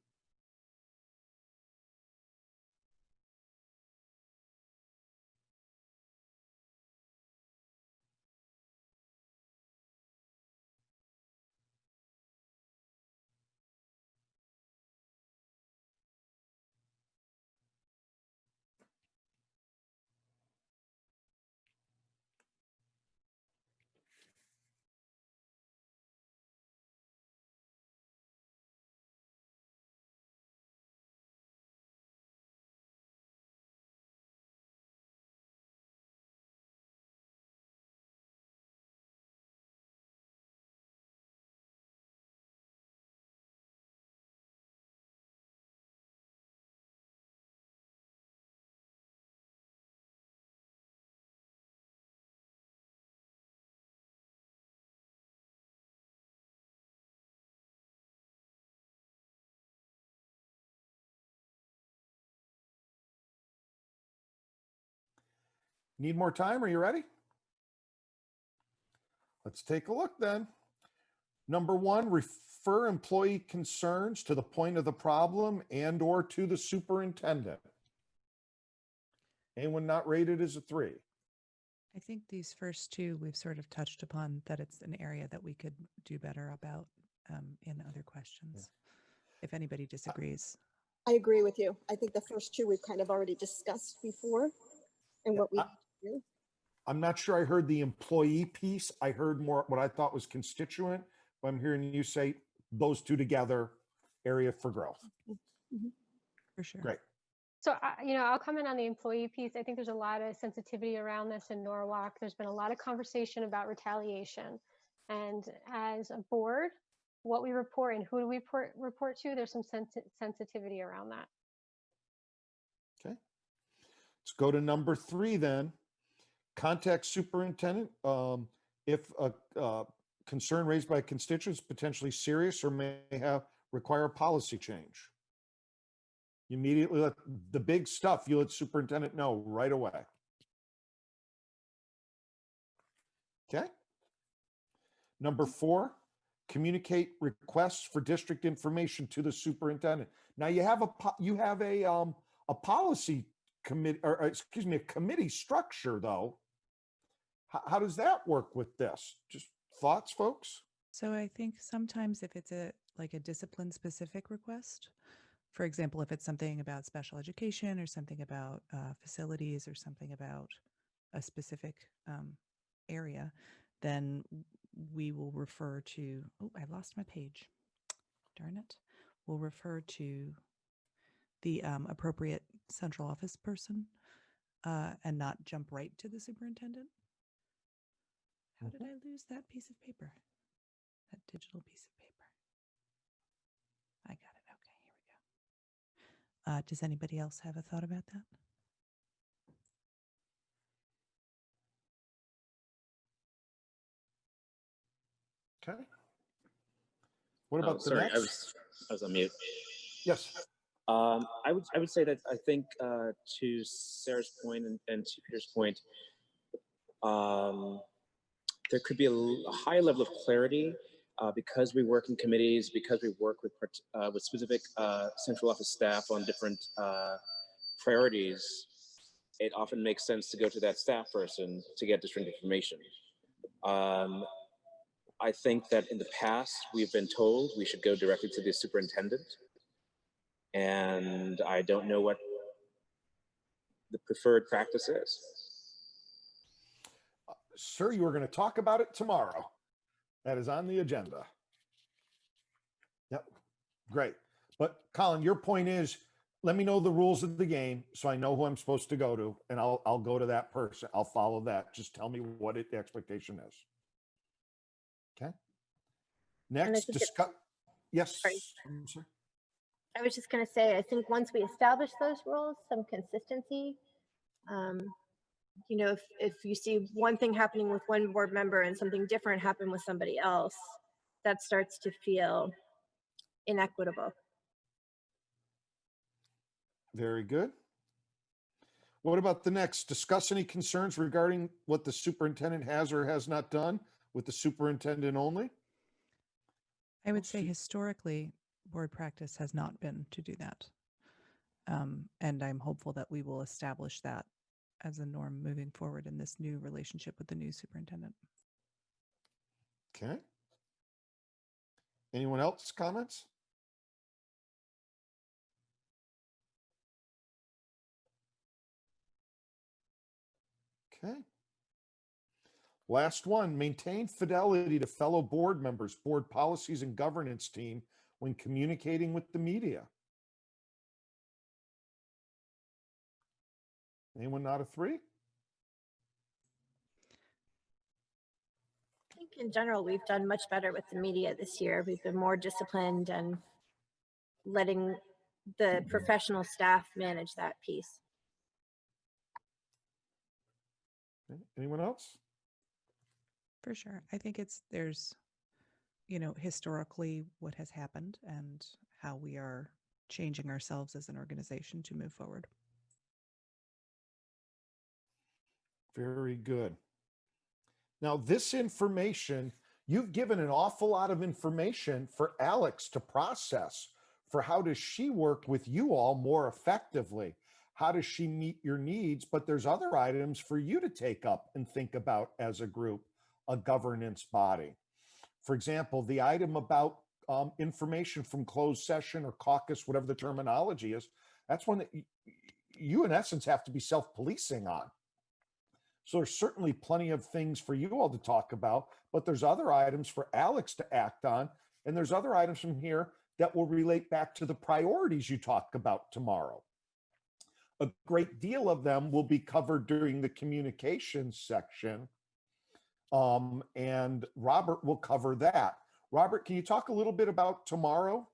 S2: Need more time? Are you ready? Let's take a look then. Number 1, refer employee concerns to the point of the problem and or to the superintendent. Anyone not rated as a 3?
S3: I think these first two we've sort of touched upon, that it's an area that we could do better about in other questions. If anybody disagrees.
S6: I agree with you. I think the first two we've kind of already discussed before and what we do.
S2: I'm not sure I heard the employee piece. I heard more what I thought was constituent, but I'm hearing you say those two together, area for growth.
S6: Mm-hmm.
S3: For sure.
S2: Great.
S5: So, I'll comment on the employee piece. I think there's a lot of sensitivity around this in Norwalk. There's been a lot of conversation about retaliation. And as a board, what we report and who do we report to, there's some sensitivity around that.
S2: Okay. Let's go to number 3 then. Contact superintendent if a concern raised by constituents is potentially serious or may require a policy change. You immediately let the big stuff, you let superintendent know right away. Okay. Number 4, communicate requests for district information to the superintendent. Now you have a policy committee, or excuse me, a committee structure though. How does that work with this? Just thoughts, folks?
S3: So I think sometimes if it's a discipline specific request, for example, if it's something about special education or something about facilities or something about a specific area, then we will refer to, oh, I lost my page. Darn it. We'll refer to the appropriate central office person and not jump right to the superintendent. How did I lose that piece of paper? That digital piece of paper. I got it. Okay, here we go. Does anybody else have a thought about that?
S2: Okay. What about the
S9: sorry,
S2: next?
S9: I was on mute.
S2: Yes.
S9: I would say that I think to Sarah's point and to Peter's point, there could be a high level of clarity because we work in committees, because we work with specific central office staff on different priorities. It often makes sense to go to that staff person to get district information. I think that in the past, we've been told we should go directly to the superintendent. And I don't know what the preferred practice is.
S2: sir, you are going to talk about it tomorrow. That is on the agenda. Yep. Great. But Colin, your point is, let me know the rules of the game so I know who I'm supposed to go to, and I'll go to that person. I'll follow that. Just tell me what the expectation is. Okay. Next,
S7: think
S2: discuss. Yes.
S7: Sorry.
S2: I'm sorry.
S7: I was just going to say, I think once we establish those rules, some consistency, you know, if you see one thing happening with one board member and something different happen with somebody else, that starts to feel inequitable.
S2: Very good. What about the next? Discuss any concerns regarding what the superintendent has or has not done with the superintendent only?
S3: I would say historically, board practice has not been to do that. And I'm hopeful that we will establish that as a norm moving forward in this new relationship with the new superintendent.
S2: Okay. Anyone else comments? Okay. Last one, maintain fidelity to fellow board members, board policies and governance team when communicating with the media. Anyone not a 3?
S7: I think in general, we've done much better with the media this year. We've been more disciplined and letting the professional staff manage that piece.
S2: Okay. Anyone else?
S3: For sure. I think there's, you know, historically what has happened and how we are changing ourselves as an organization to move forward.
S2: Very good. Now, this information, you've given an awful lot of information for Alex to process. For how does she work with you all more effectively? How does she meet your needs? But there's other items for you to take up and think about as a group, a governance body. For example, the item about information from closed session or caucus, whatever the terminology is, that's one that you in essence have to be self-policing on. So there's certainly plenty of things for you all to talk about, but there's other items for Alex to act on. And there's other items from here that will relate back to the priorities you talk about tomorrow. A great deal of them will be covered during the communications section. And Robert will cover that. Robert, can you talk a little bit about tomorrow?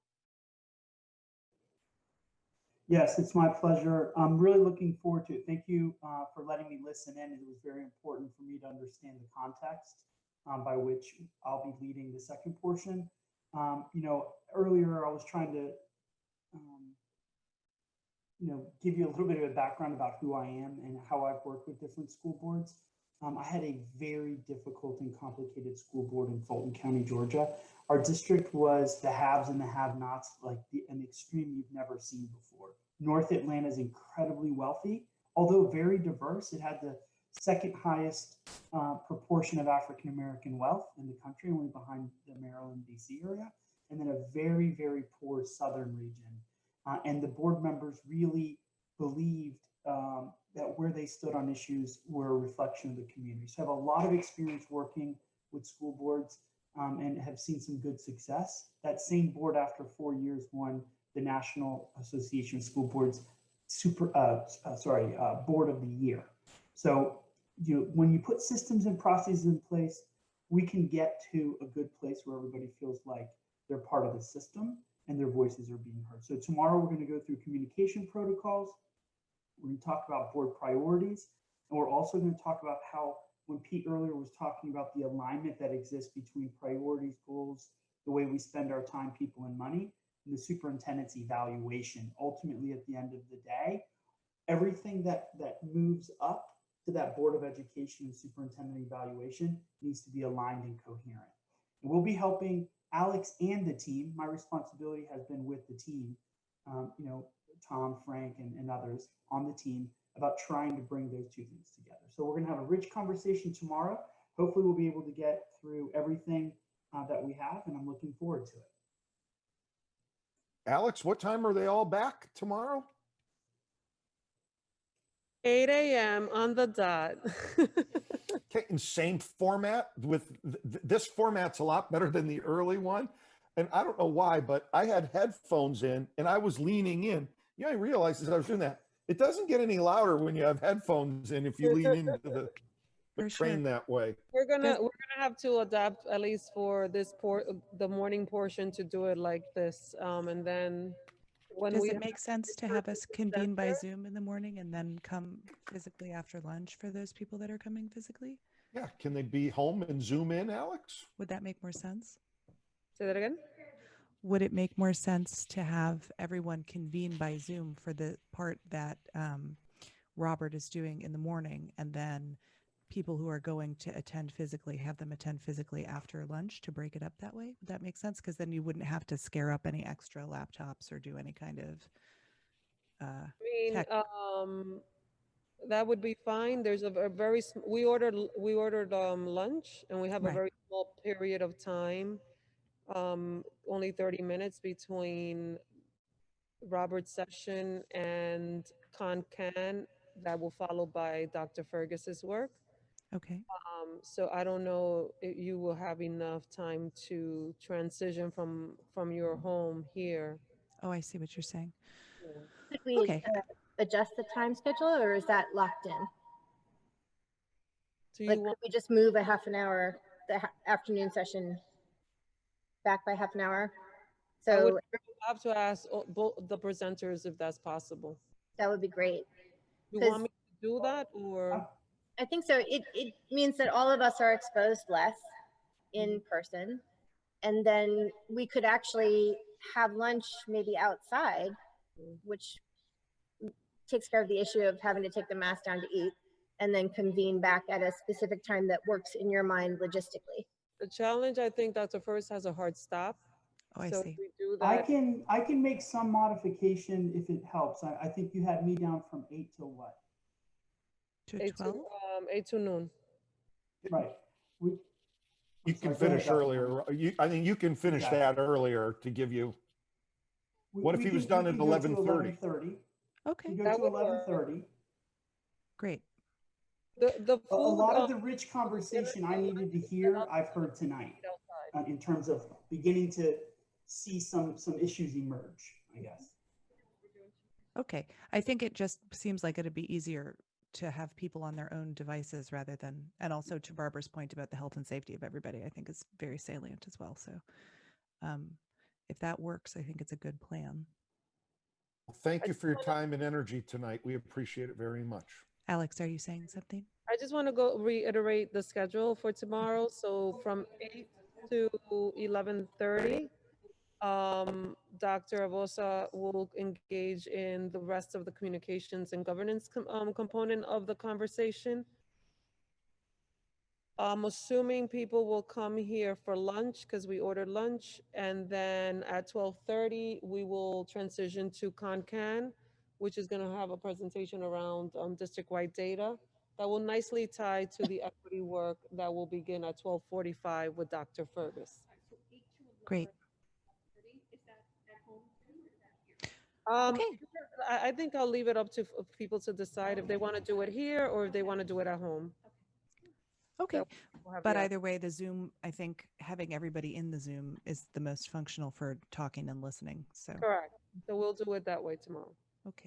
S8: Yes, it's my pleasure. I'm really looking forward to it. Thank you for letting me listen in. It was very important for me to understand the context by which I'll be leading the second portion. You know, earlier I was trying to, you know, give you a little bit of a background about who I am and how I've worked with different school boards. I had a very difficult and complicated school board in Fulton County, Georgia. Our district was the haves and the have-nots, like an extreme you've never seen before. North Atlanta is incredibly wealthy, although very diverse. It had the second highest proportion of African-American wealth in the country, only behind the Maryland, DC area, and then a very, very poor southern region. And the board members really believed that where they stood on issues were a reflection of the community. So I have a lot of experience working with school boards and have seen some good success. That same board, after 4 years, won the National Association of School Boards Board of the Year. So when you put systems and processes in place, we can get to a good place where everybody feels like they're part of the system and their voices are being heard. So tomorrow we're going to go through communication protocols. We're going to talk about board priorities, and we're also going to talk about how, when Pete earlier was talking about the alignment that exists between priorities, goals, the way we spend our time, people, and money, and the superintendent's evaluation. Ultimately, at the end of the day, everything that moves up to that Board of Education and superintendent evaluation needs to be aligned and coherent. And we'll be helping Alex and the team. My responsibility has been with the team, you know, Tom, Frank, and others on the team about trying to bring those two things together. So we're going to have a rich conversation tomorrow. Hopefully we'll be able to get through everything that we have, and I'm looking forward to it.
S2: Alex, what time are they all back tomorrow?
S4: 8 a.m. on the dot.
S2: Okay, and same format with this format's a lot better than the early one. And I don't know why, but I had headphones in and I was leaning in. You know, I realized as I was doing that, it doesn't get any louder when you have headphones in if you lean into the
S3: For
S2: train
S3: sure.
S2: that way.
S4: We're gonna
S3: Does-
S4: we're gonna have to adapt at least for this the morning portion to do it like this, and then when
S3: Does
S4: we
S3: it
S4: have
S3: make sense to have us convene by Zoom in the morning and then come physically after lunch for those people that are coming physically?
S2: Yeah, can they be home and Zoom in, Alex?
S3: Would that make more sense?
S4: say that again.
S3: Would it make more sense to have everyone convene by Zoom for the part that Robert is doing in the morning, and then people who are going to attend physically, have them attend physically after lunch to break it up that way? Would that make sense? Because then you wouldn't have to scare up any extra laptops or do any kind of
S4: I mean,
S3: tech.
S4: that would be fine. There's a very we ordered lunch, and we have a
S3: Right.
S4: very small period of time, only 30 minutes between Robert's session and ConCan that will follow by Dr. Fergus's work.
S3: Okay.
S4: So I don't know if you will have enough time to transition from your home here.
S3: Oh, I see what you're saying.
S7: Could we
S3: Okay.
S7: adjust the time schedule, or is that locked in?
S4: Do
S7: Like,
S4: you
S7: could
S4: want,
S7: we just move a half an hour, the afternoon session back by half an hour?
S4: I would
S7: So
S4: have to ask both the presenters if that's possible.
S7: that would be great.
S4: You
S7: 'Cause
S4: want me to do that, or?
S7: I think so. It means that all of us are exposed less in person. And then we could actually have lunch maybe outside, which takes care of the issue of having to take the mask down to eat, and then convene back at a specific time that works in your mind logistically.
S4: The challenge, I think Dr. First has a hard stop.
S3: Oh, I
S4: So
S3: see.
S4: if we do
S8: I
S4: that,
S8: can make some modification if it helps. I think you had me down from 8 till what?
S3: To
S4: 8 to,
S3: 12?
S4: 8 to noon.
S8: Right. We,
S2: You
S8: I'm
S2: can
S8: sorry, go ahead,
S2: finish
S8: Dr.
S2: earlier. I think you can finish
S8: Exactly.
S2: that earlier to give you. What if he was done at
S8: we can go to
S2: 11:30?
S8: 11:30.
S3: Okay.
S8: We go
S4: That
S8: to
S4: would work.
S8: 11:30.
S3: Great.
S4: The
S8: A
S4: food,
S8: lot of the rich conversation I needed to hear, I've heard tonight, in terms of beginning to see some issues emerge, I guess.
S3: Okay. I think it just seems like it'd be easier to have people on their own devices rather than, and also to Barbara's point about the health and safety of everybody, I think is very salient as well. So if that works, I think it's a good plan.
S2: Thank you for your time and energy tonight. We appreciate it very much.
S3: Alex, are you saying something?
S4: I just want to go reiterate the schedule for tomorrow. So from 8 to 11:30, Dr. Avosa will engage in the rest of the communications and governance component of the conversation. I'm assuming people will come here for lunch because we ordered lunch, and then at 12:30 we will transition to ConCan, which is going to have a presentation around district-wide data that will nicely tie to the equity work that will begin at 12:45 with Dr. Fergus.
S3: Great.
S4: Um,
S3: Okay.
S4: I think I'll leave it up to people to decide if they want to do it here or if they want to do it at home.
S3: Okay.
S4: We'll have
S3: But
S4: the-
S3: either way, the Zoom, I think having everybody in the Zoom is the most functional for talking and listening. So,
S4: Correct. So we'll do it that way tomorrow.
S3: okay.